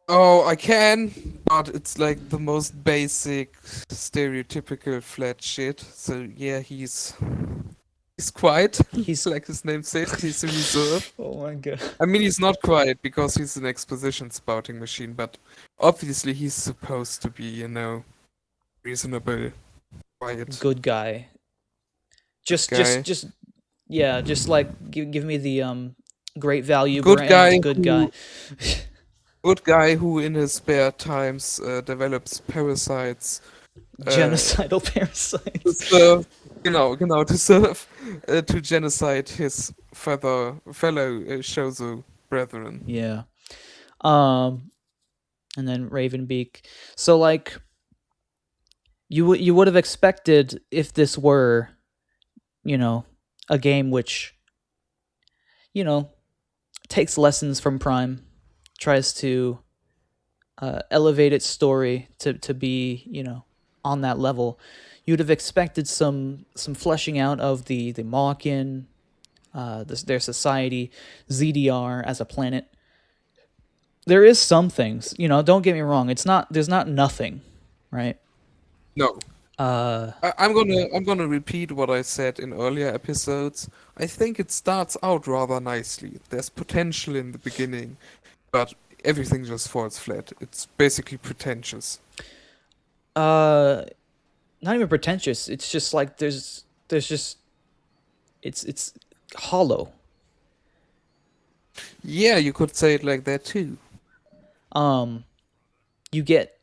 Oh, I can, but it's like the most basic, stereotypical flat shit. So yeah, he's quiet, He's like his name says. He's reserved. oh my god. I mean, he's not quiet because he's an exposition spouting machine, but obviously he's supposed to be, reasonable, quiet Good guy. Just guy. yeah, just like give me the great value Good guy brand good guy. Good guy who in his spare times develops parasites. Genocidal To parasites. serve, to serve, to genocide his fellow Shozo brethren. Yeah. And then Ravenbeak. So like you would have expected if this were, a game which takes lessons from Prime, tries to elevate its story to be, on that level. You'd have expected some fleshing out of the Mawkin, their society, ZDR as a planet. There is some things, don't get me wrong. There's not nothing, right? No, Uh, I'm gonna repeat what I said in earlier episodes. I think it starts out rather nicely. There's potential in the beginning, but everything just falls flat. It's basically pretentious. uh, not even pretentious. It's just like there's just it's hollow. Yeah, you could say it like that too. Um, you get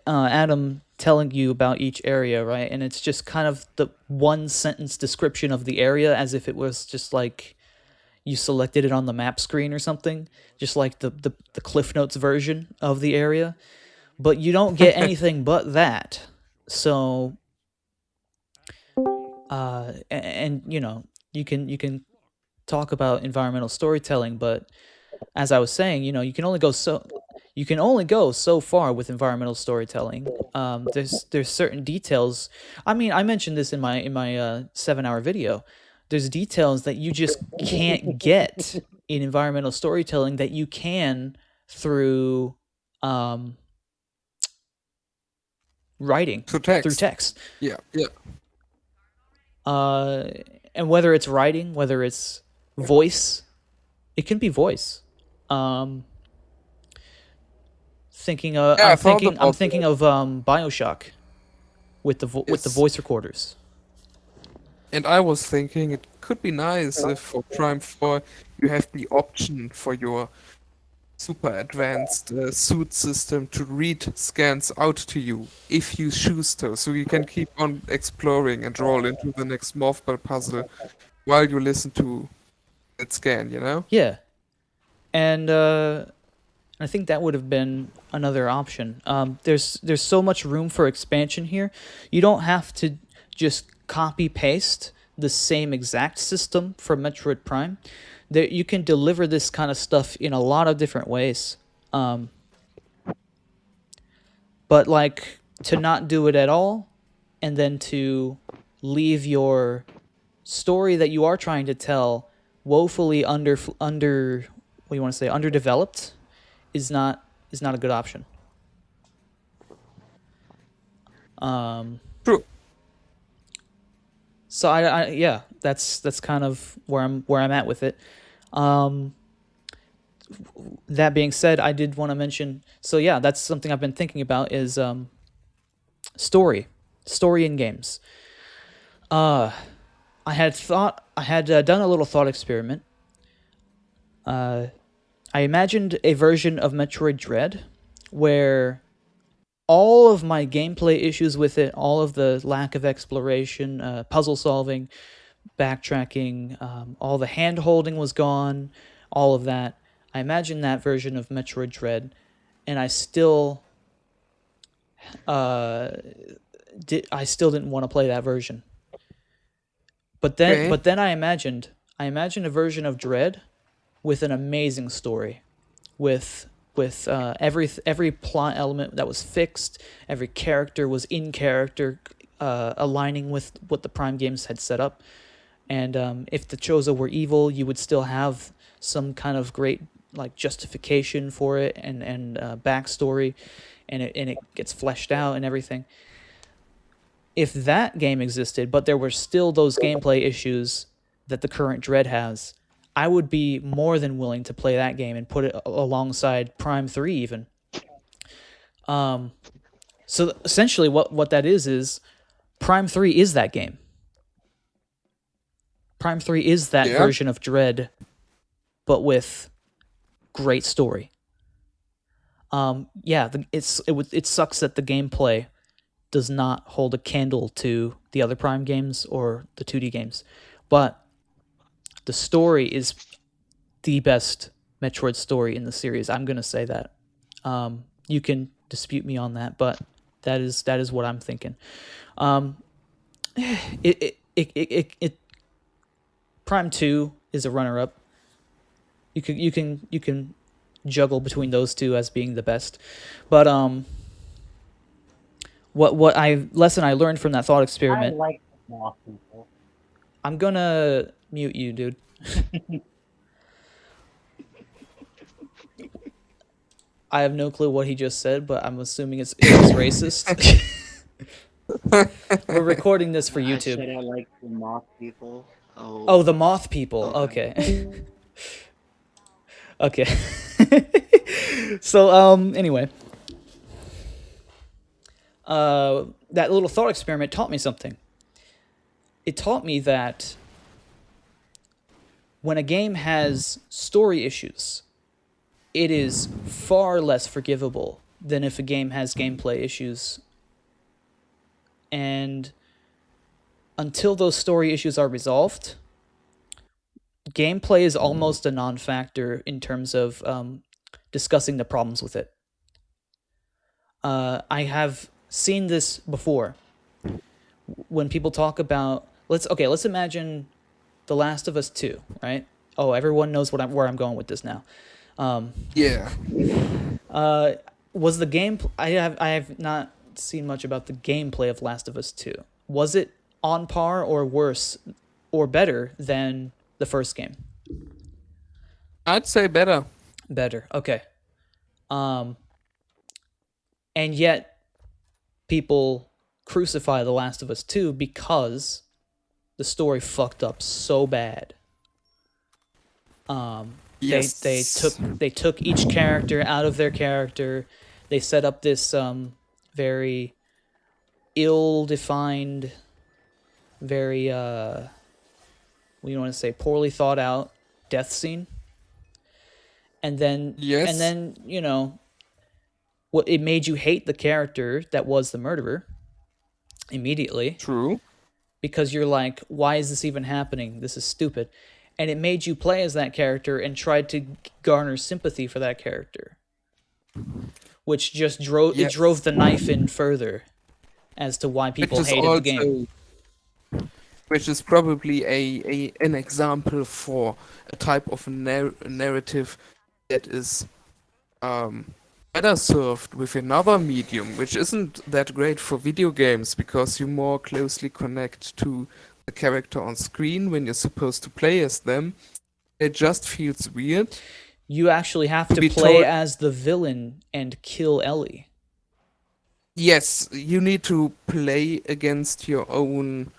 Adam telling you about each area, right? And it's just kind of the one sentence description of the area, as if it was just like you selected it on the map screen or something, just like the Cliff Notes version of the area. But you don't get anything but that. So, and you can talk about environmental storytelling, but as I was saying, you can only go so far with environmental storytelling. There's certain details. I mean, I mentioned this in my 7-hour video. There's details that you just can't get in environmental storytelling that you can through writing, To through text. text. Yeah, yeah. And whether it's writing, whether it's voice, it can be voice. Thinking, Yeah, I I'm thought thinking, I'm about thinking that. of BioShock with the Yes. voice recorders. And I was thinking it could be nice if for Prime 4 you have the option for your super advanced suit system to read scans out to you if you choose to, so you can keep on exploring and roll into the next morph puzzle while you listen to that scan, you know? Yeah, and I think that would have been another option. There's so much room for expansion here. You don't have to just copy paste the same exact system for Metroid Prime. There, you can deliver this kind of stuff in a lot of different ways. But like to not do it at all, and then to leave your story that you are trying to tell woefully under what do you want to say, underdeveloped, is not a good option. True. So I yeah, that's kind of where I'm at with it. That being said, I did want to mention. So yeah, that's something I've been thinking about is story in games. I had done a little thought experiment. I imagined a version of Metroid Dread where all of my gameplay issues with it, all of the lack of exploration, puzzle solving, backtracking, all the hand holding was gone, all of that. I imagined that version of Metroid Dread, and I still didn't want to play that version. Okay. But then I imagined a version of Dread with an amazing story, with every plot element that was fixed, every character was in character, aligning with what the Prime games had set up. And if the Chozo were evil, you would still have some kind of great like justification for it and backstory, and it gets fleshed out and everything. If that game existed, but there were still those gameplay issues that the current Dread has, I would be more than willing to play that game and put it alongside Prime 3 even. So essentially what that is Prime 3 is that game. Prime 3 is that Yeah. version of Dread, but with great story. It sucks that the gameplay does not hold a candle to the other Prime games or the 2D games, but the story is the best Metroid story in the series. I'm gonna say that. You can dispute me on that, but that is what I'm thinking. It Prime 2 is a runner up. You can juggle between those two as being the best, but what lesson I learned from that thought I experiment. like moth people. I'm gonna mute you, dude. I have no clue what he just said, but I'm assuming it was racist. We're recording this for I YouTube. said I like the moth people. Oh, the moth people. Okay. Okay. So anyway, that little thought experiment taught me something. It taught me that when a game has story issues, it is far less forgivable than if a game has gameplay issues. And until those story issues are resolved, gameplay is almost a non-factor in terms of discussing the problems with it. I have seen this before. When people talk about let's imagine The Last of Us 2, right? Oh, everyone knows where I'm going with this now. Yeah. Was the game? I have not seen much about the gameplay of Last of Us 2. Was it on par or worse or better than the first game? I'd say better. Better. Okay. And yet people crucify The Last of Us 2 because the story fucked up so bad. Yes. They took each character out of their character. They set up this very ill-defined, very what do you want to say, poorly thought out death scene. And then Yes. you know, what it made you hate the character that was the murderer immediately. True. Because you're like, why is this even happening? This is stupid. And it made you play as that character and tried to garner sympathy for that character, which just drove the knife in further as to why people hated the game. Which is probably an example for a type of narrative that is better served with another medium, which isn't that great for video games because you more closely connect to the character on screen when you're supposed to play as them. It just feels weird. You actually have to play as the villain and kill Ellie. Yes, you need to play against your own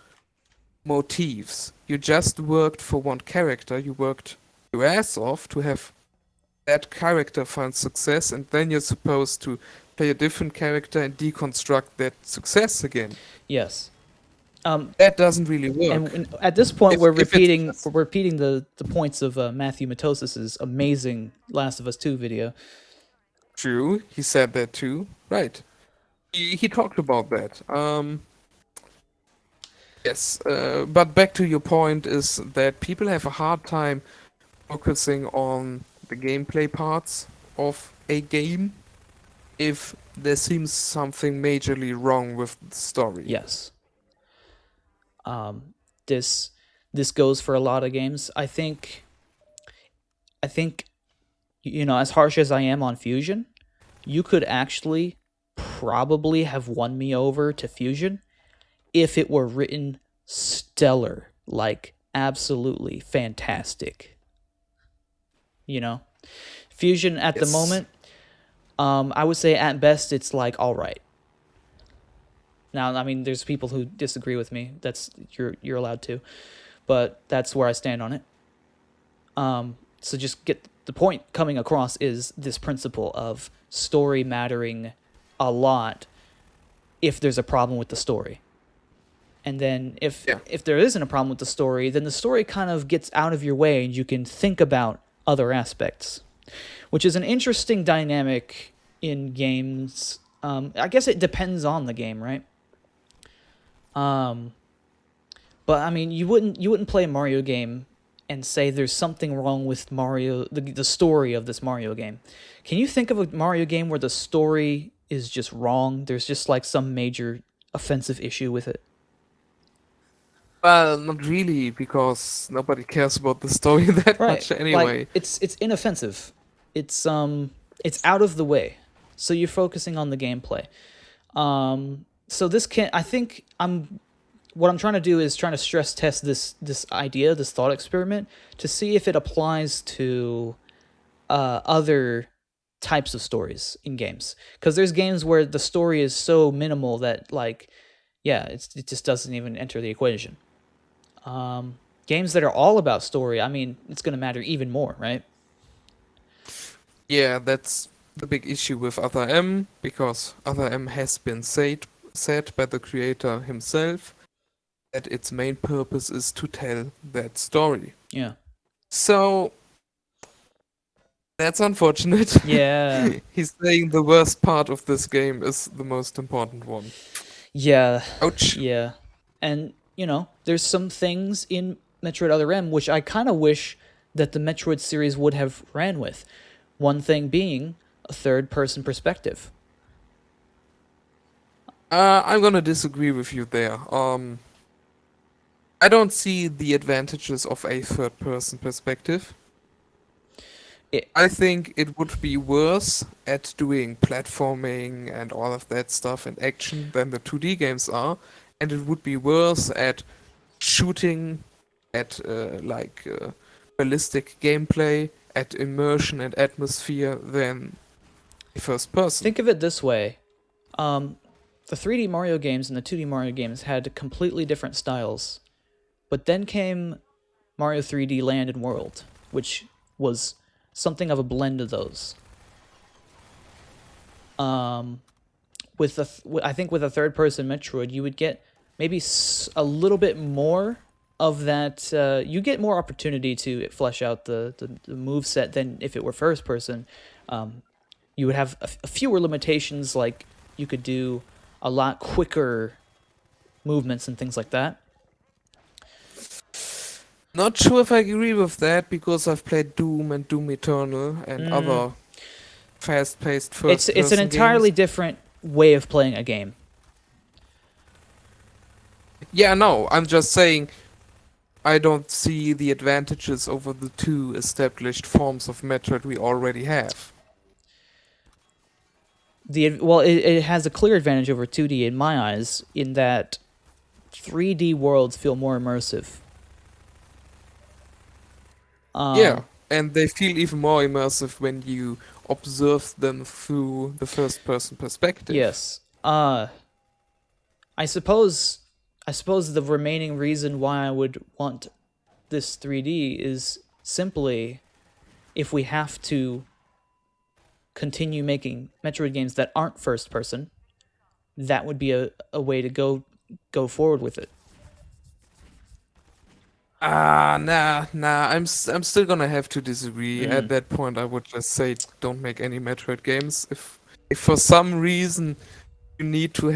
motifs. You just worked for one character, you worked your ass off to have that character find success, and then you're supposed to play a different character and deconstruct that success again. Yes. That doesn't really work. And at this point, we're repeating the points of Matthew Matosis's amazing Last of Us 2 video. True, he said that too. Right. He talked about that. Yes, but back to your point is that people have a hard time focusing on the gameplay parts of a game if there seems something majorly wrong with the story. Yes. This goes for a lot of games. I think you know, as harsh as I am on Fusion, you could actually probably have won me over to Fusion if it were written stellar, like absolutely fantastic. You know, Fusion at the moment, I would say at best it's like all right. Now, I mean, there's people who disagree with me. That's you're allowed to, but that's where I stand on it. So just get the point coming across is this principle of story mattering a lot if there's a problem with the story. And then if there isn't a problem with the story, then the story kind of gets out of your way and you can think about other aspects, which is an interesting dynamic in games. I guess it depends on the game, right? But I mean, you wouldn't play a Mario game and say there's something wrong with Mario, the story of this Mario game. Can you think of a Mario game where the story is just wrong? There's just like some major offensive issue with it. Well, not really, because nobody cares about the story that much anyway. Like, it's inoffensive. It's out of the way. So you're focusing on the gameplay. So this can what I'm trying to do is trying to stress test this idea, this thought experiment, to see if it applies to other types of stories in games. Because there's games where the story is so minimal that, like, yeah, it just doesn't even enter the equation. Games that are all about story, I mean, it's going to matter even more, right? Yeah, that's the big issue with Other M, because Other M has been said by the creator himself that its main purpose is to tell that story. Yeah. So that's unfortunate. Yeah. He's saying the worst part of this game is the most important one. Yeah. Ouch. Yeah. And, you know, there's some things in Metroid Other M which I kind of wish that the Metroid series would have ran with. One thing being a third-person perspective. I'm gonna disagree with you there. I don't see the advantages of a third-person perspective. It, I think it would be worse at doing platforming and all of that stuff and action than the 2D games are, and it would be worse at shooting, at ballistic gameplay, at immersion and atmosphere than a first person. think of it this way. The 3D Mario games and the 2D Mario games had completely different styles. But then came Mario 3D Land and World, which was something of a blend of those. I think with a third-person Metroid, you would get maybe a little bit more of that. You get more opportunity to flesh out the move set than if it were first-person. You would have fewer limitations, like you could do a lot quicker movements and things like that. Not sure if I agree with that because I've played Doom and Doom Eternal and other fast-paced first-person It's an entirely games. different way of playing a game. Yeah, no, I'm just saying I don't see the advantages over the two established forms of Metroid we already have. It has a clear advantage over 2D in my eyes, in that 3D worlds feel more immersive. Yeah, and they feel even more immersive when you observe them through the first-person perspective. Yes. I suppose the remaining reason why I would want this 3D is simply if we have to continue making Metroid games that aren't first person, that would be a way to go forward with it. Nah. I'm still gonna have to disagree. At that point, I would just say don't make any Metroid games. If for some reason you need to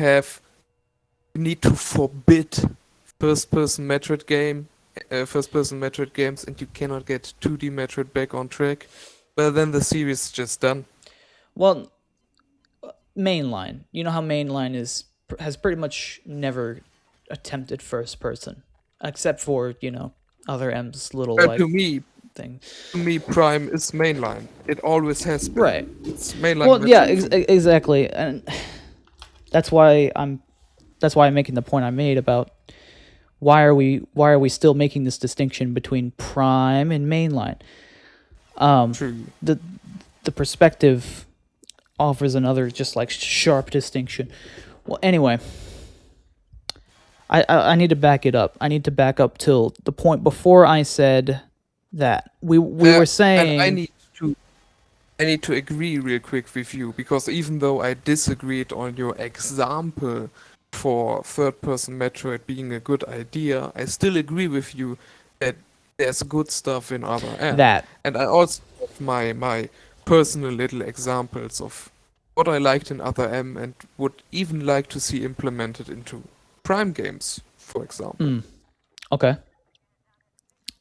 forbid first-person Metroid games, and you cannot get 2D Metroid back on track, well then the series is just done. Well, mainline. You know how mainline has pretty much never attempted first person, except for other M's little But like thing. to me, Prime is mainline. It always has been. Right. It's mainline. Well, yeah, Metroid for me. exactly, and that's why I'm making the point I made about why are we still making this distinction between Prime and mainline. True. The perspective offers another just like sharp distinction. Well, anyway, I need to back it up. I need to back up till the point before I said that we were saying. And I need to agree real quick with you because even though I disagreed on your example for third-person Metroid being a good idea, I still agree with you that there's good stuff in other M. That. And I also have my personal little examples of what I liked in other M and would even like to see implemented into Prime games, for example. Okay.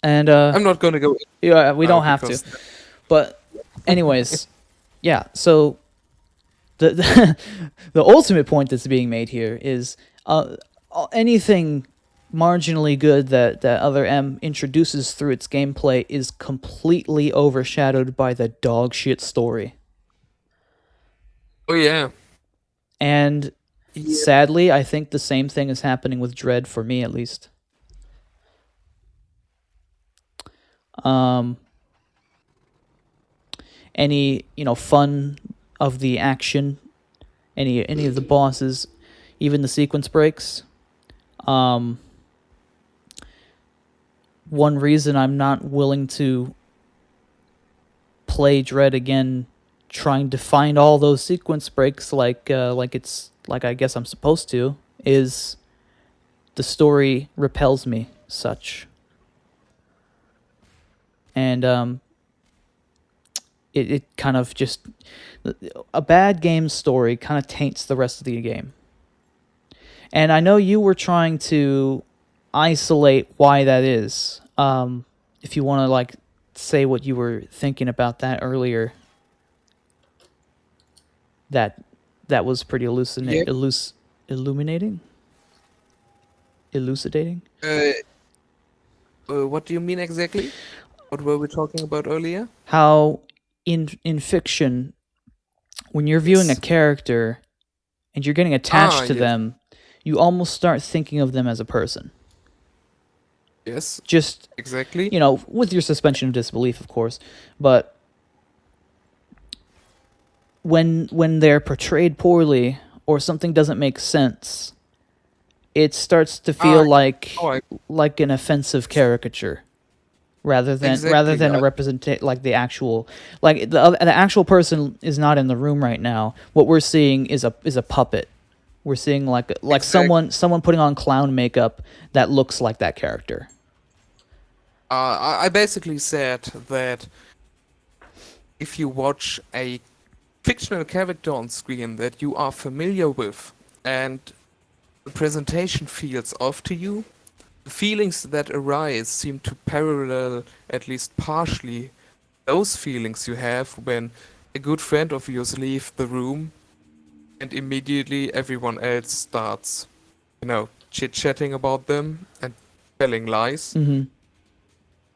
And I'm not gonna go. yeah, we don't have to. because But anyways, yeah, so the the ultimate point that's being made here is anything marginally good that Other M introduces through its gameplay is completely overshadowed by the dog shit story. Oh yeah. And Yeah. sadly, I think the same thing is happening with Dread, for me at least. Any fun of the action, any of the bosses, even the sequence breaks. One reason I'm not willing to play Dread again, trying to find all those sequence breaks like I guess I'm supposed to, is the story repels me such. And it kind of just, a bad game's story kind of taints the rest of the game. And I know you were trying to isolate why that is. If you want to like say what you were thinking about that earlier, that was pretty Yeah. illuminating. Elucidating. What do you mean exactly? What were we talking about earlier? How in fiction, when you're viewing a Yes. character and you're getting Ah, attached to yes. them, you almost start thinking of them as a person. Yes, Just, exactly. with your suspension of disbelief, of course, but when they're portrayed poorly or something doesn't make sense, it starts to feel Ah, oh, like an offensive caricature rather exactly. than a like the actual, like the actual person is not in the room right now. What we're seeing is a puppet. We're seeing like Exact. someone putting on clown makeup that looks like that character. I basically said that if you watch a fictional character on screen that you are familiar with, and the presentation feels off to you, the feelings that arise seem to parallel, at least partially, those feelings you have when a good friend of yours leaves the room and immediately everyone else starts, chit-chatting about them and telling lies, Mm-hmm.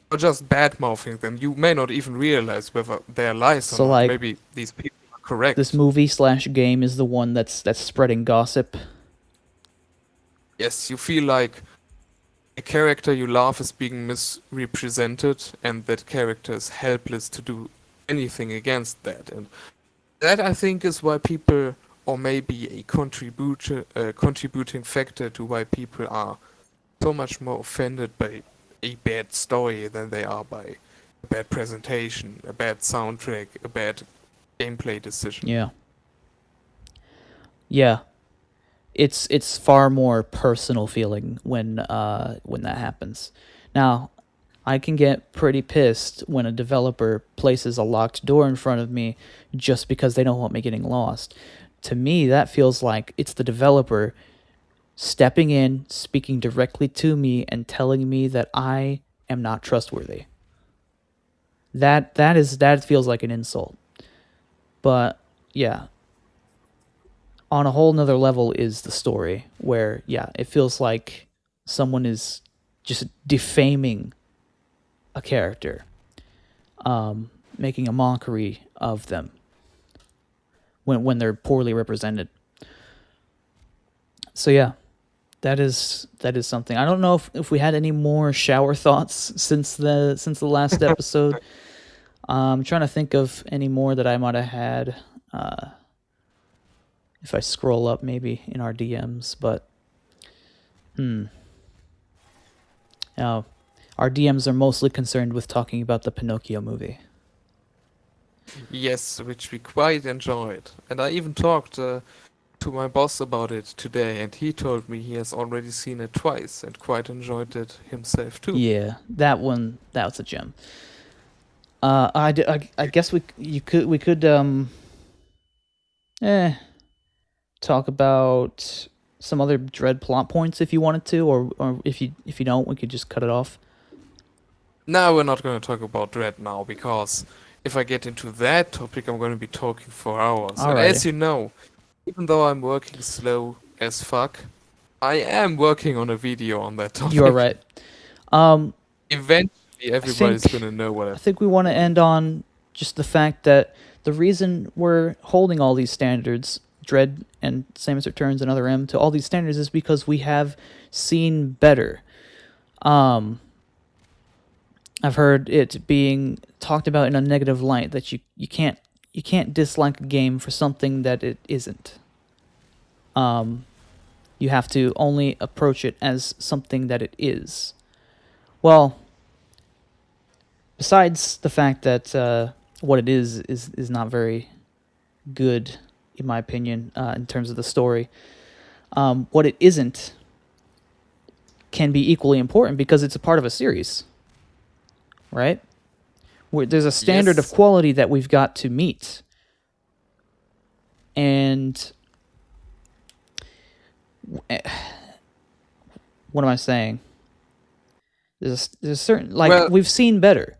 or just bad-mouthing them. You may not even realize whether they're lies or So not. like Maybe these people are this correct. movie/game is the one that's spreading gossip. Yes, you feel like a character you love is being misrepresented, and that character is helpless to do anything against that. And that, I think, is why people, or maybe a contributing factor to why people are so much more offended by a bad story than they are by a bad presentation, a bad soundtrack, a bad gameplay decision. Yeah. Yeah. It's far more personal feeling when that happens. Now, I can get pretty pissed when a developer places a locked door in front of me just because they don't want me getting lost. To me, that feels like it's the developer stepping in, speaking directly to me, and telling me that I am not trustworthy. That feels like an insult. But yeah, on a whole nother level is the story where, yeah, it feels like someone is just defaming a character, making a mockery of them when they're poorly represented. So yeah, that is something. I don't know if we had any more shower thoughts since the last episode. I'm trying to think of any more that I might have had. If I scroll up, maybe in our DMs, but oh, our DMs are mostly concerned with talking about the Pinocchio movie. Yes, which we quite enjoyed. And I even talked to my boss about it today, and he told me he has already seen it twice and quite enjoyed it himself too. Yeah, that was a gem. I guess we could talk about some other Dread plot points if you wanted to, or if you don't, we could just cut it off. Now we're not going to talk about Dread now, because if I get into that topic, I'm going to be talking for hours. And Alrighty. as you know, even though I'm working slow as fuck, I am working on a video on that topic. You are right. Eventually, everybody's think- going to know what I think we want to end on just the fact that the reason we're holding all these standards, Dread and Samus Returns and Other M, to all these standards is because we have seen better. I've heard it being talked about in a negative light that you can't dislike a game for something that it isn't. You have to only approach it as something that it is. Well, besides the fact that what it is not very good, in my opinion, in terms of the story, what it isn't can be equally important because it's a part of a series, right? Where there's a standard of Yes. quality that we've got to meet. And what am I saying? There's a certain, like, Well, we've seen better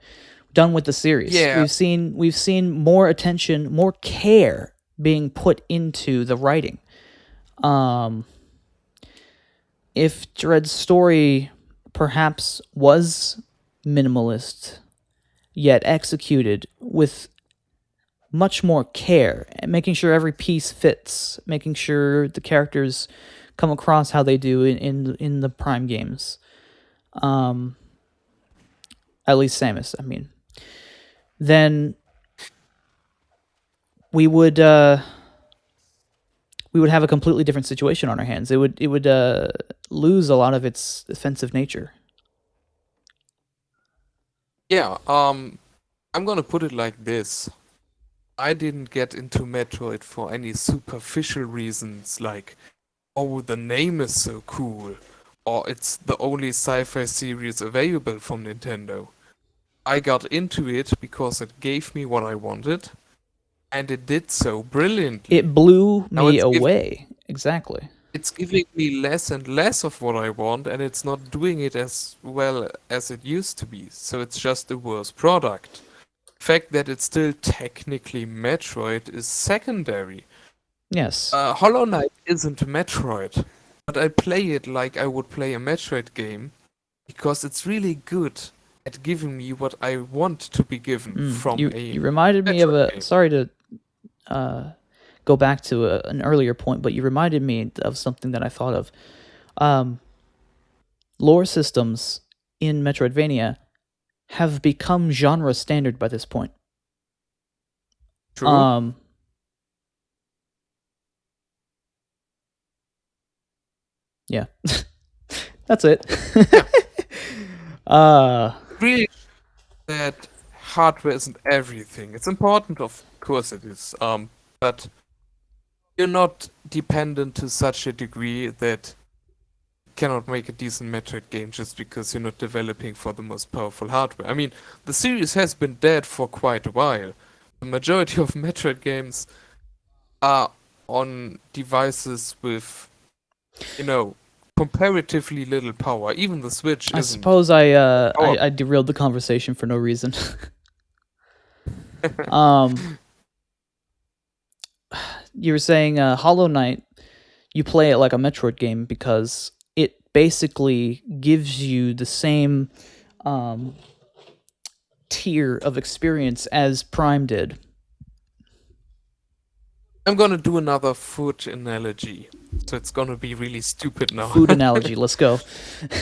done with the series. yeah, We've seen more attention, more care being put into the writing. If Dread's story perhaps was minimalist, yet executed with much more care, and making sure every piece fits, making sure the characters come across how they do in the Prime games. At least Samus, I mean. Then we would have a completely different situation on our hands. It would lose a lot of its offensive nature. Yeah, I'm gonna put it like this. I didn't get into Metroid for any superficial reasons like, oh, the name is so cool, or it's the only sci-fi series available from Nintendo. I got into it because it gave me what I wanted, and it did so brilliantly. It blew Now me away. Exactly. it's giving me less and less of what I want, and it's not doing it as well as it used to be, so it's just a worse product. The fact that it's still technically Metroid is secondary. Yes. Hollow Knight isn't Metroid, but I play it like I would play a Metroid game because it's really good at giving me what I want to be given from you a reminded me of Metroid a. game. Sorry to go back to an earlier point, but you reminded me of something that I thought of. Lore systems in Metroidvania have become genre standard by this point. True. Yeah. That's it. Really, that hardware isn't everything. It's important, of course it is. But you're not dependent to such a degree that you cannot make a decent Metroid game just because you're not developing for the most powerful hardware. I mean, the series has been dead for quite a while. The majority of Metroid games are on devices with, comparatively little power. Even the Switch I isn't. suppose I derailed the conversation for no reason. You were saying Hollow Knight, you play it like a Metroid game because it basically gives you the same tier of experience as Prime did. I'm gonna do another food analogy, so it's gonna be really stupid now. Food analogy, let's go.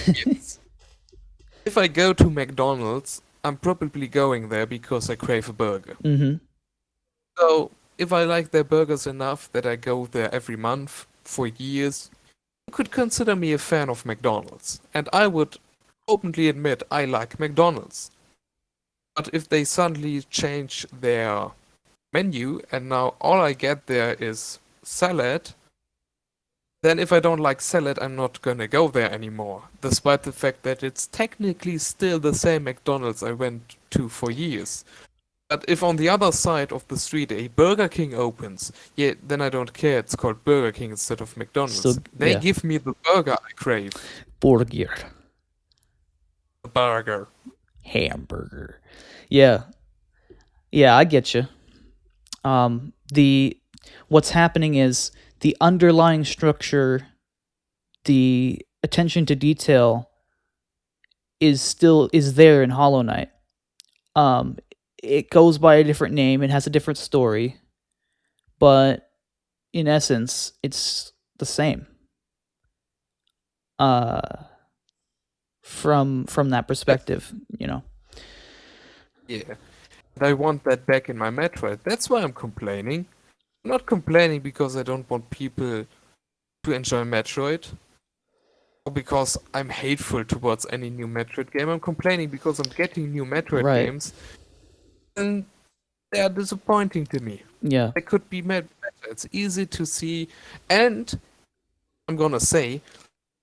Yes. If I go to McDonald's, I'm probably going there because I crave a burger. Mm-hmm. So, if I like their burgers enough that I go there every month for years, you could consider me a fan of McDonald's. And I would openly admit I like McDonald's. But if they suddenly change their menu and now all I get there is salad, then if I don't like salad, I'm not gonna go there anymore, despite the fact that it's technically still the same McDonald's I went to for years. But if on the other side of the street a Burger King opens, yeah, then I don't care, it's called Burger King instead of McDonald's. So, They yeah. give me the burger I crave. Burger. The burger. Hamburger. Yeah. Yeah, I get you. What's happening is the underlying structure, the attention to detail is there in Hollow Knight. It goes by a different name, it has a different story, but in essence, it's the same. From that perspective, Yeah. And I want that back in my Metroid. That's why I'm complaining. I'm not complaining because I don't want people to enjoy Metroid, or because I'm hateful towards any new Metroid game. I'm complaining because I'm getting new Metroid Right. games, and they are disappointing to me. yeah. They could be made better. It's easy to see, and I'm gonna say,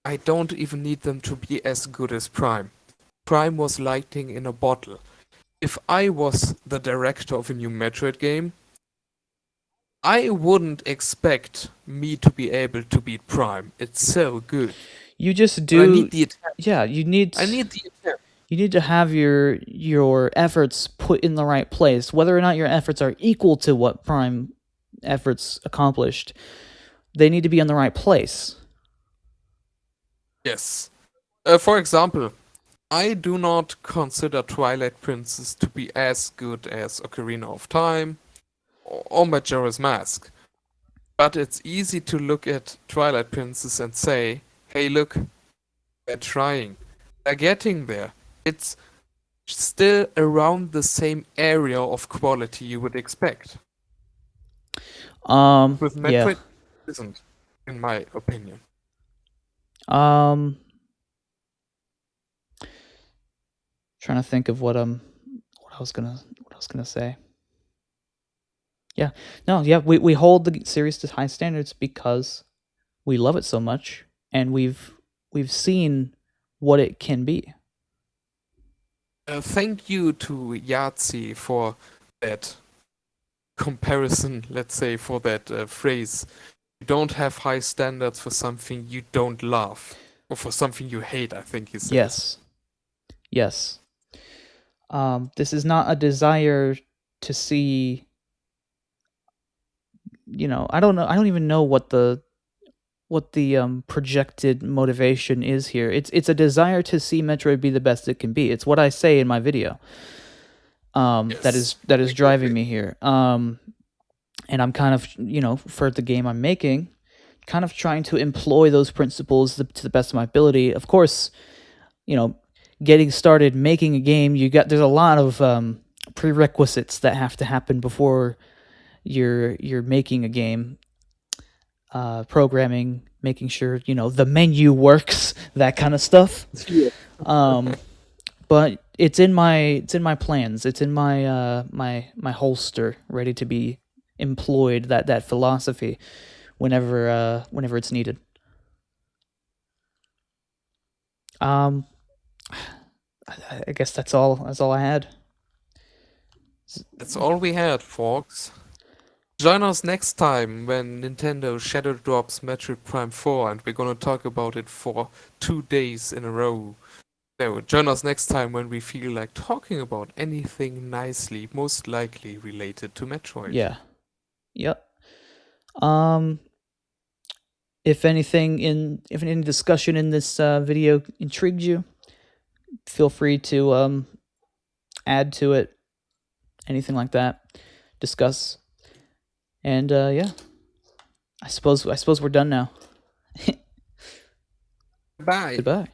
I don't even need them to be as good as Prime. Prime was lightning in a bottle. If I was the director of a new Metroid game, I wouldn't expect me to be able to beat Prime. It's so good. You just But I do. need the attempt. Yeah, you need. I need the attempt. You need to have your efforts put in the right place. Whether or not your efforts are equal to what Prime efforts accomplished, they need to be in the right place. Yes. For example, I do not consider Twilight Princess to be as good as Ocarina of Time or Majora's Mask. But it's easy to look at Twilight Princess and say, hey, look, they're trying. They're getting there. It's still around the same area of quality you would expect. With Yeah. Metroid, it isn't, in my opinion. Trying to think of what I was gonna say. Yeah. No, yeah, we hold the series to high standards because we love it so much and we've seen what it can be. Thank you to Yahtzee for that comparison, let's say, for that phrase. You don't have high standards for something you don't love, or for something you hate, I think he says. Yes. Yes. This is not a desire to see, I don't know. I don't even know what the projected motivation is here. It's a desire to see Metroid be the best it can be. It's what I say in my video. That is driving me here. And I'm kind of, for the game I'm making, kind of trying to employ those principles to the best of my ability. Of course, getting started making a game, there's a lot of prerequisites that have to happen before you're making a game. Programming, making sure the menu works, that kind of stuff. Yeah. But it's in my plans. It's in my my holster, ready to be employed. That philosophy, whenever it's needed. I guess that's all. That's all I had. That's all we had, folks. Join us next time when Nintendo shadow drops Metroid Prime 4 and we're gonna talk about it for 2 days in a row. So join us next time when we feel like talking about anything nicely, most likely related to Metroid. Yeah. Yep. If any discussion in this video intrigued you, feel free to add to it, anything like that, discuss. And yeah, I suppose we're done now. Bye. Goodbye.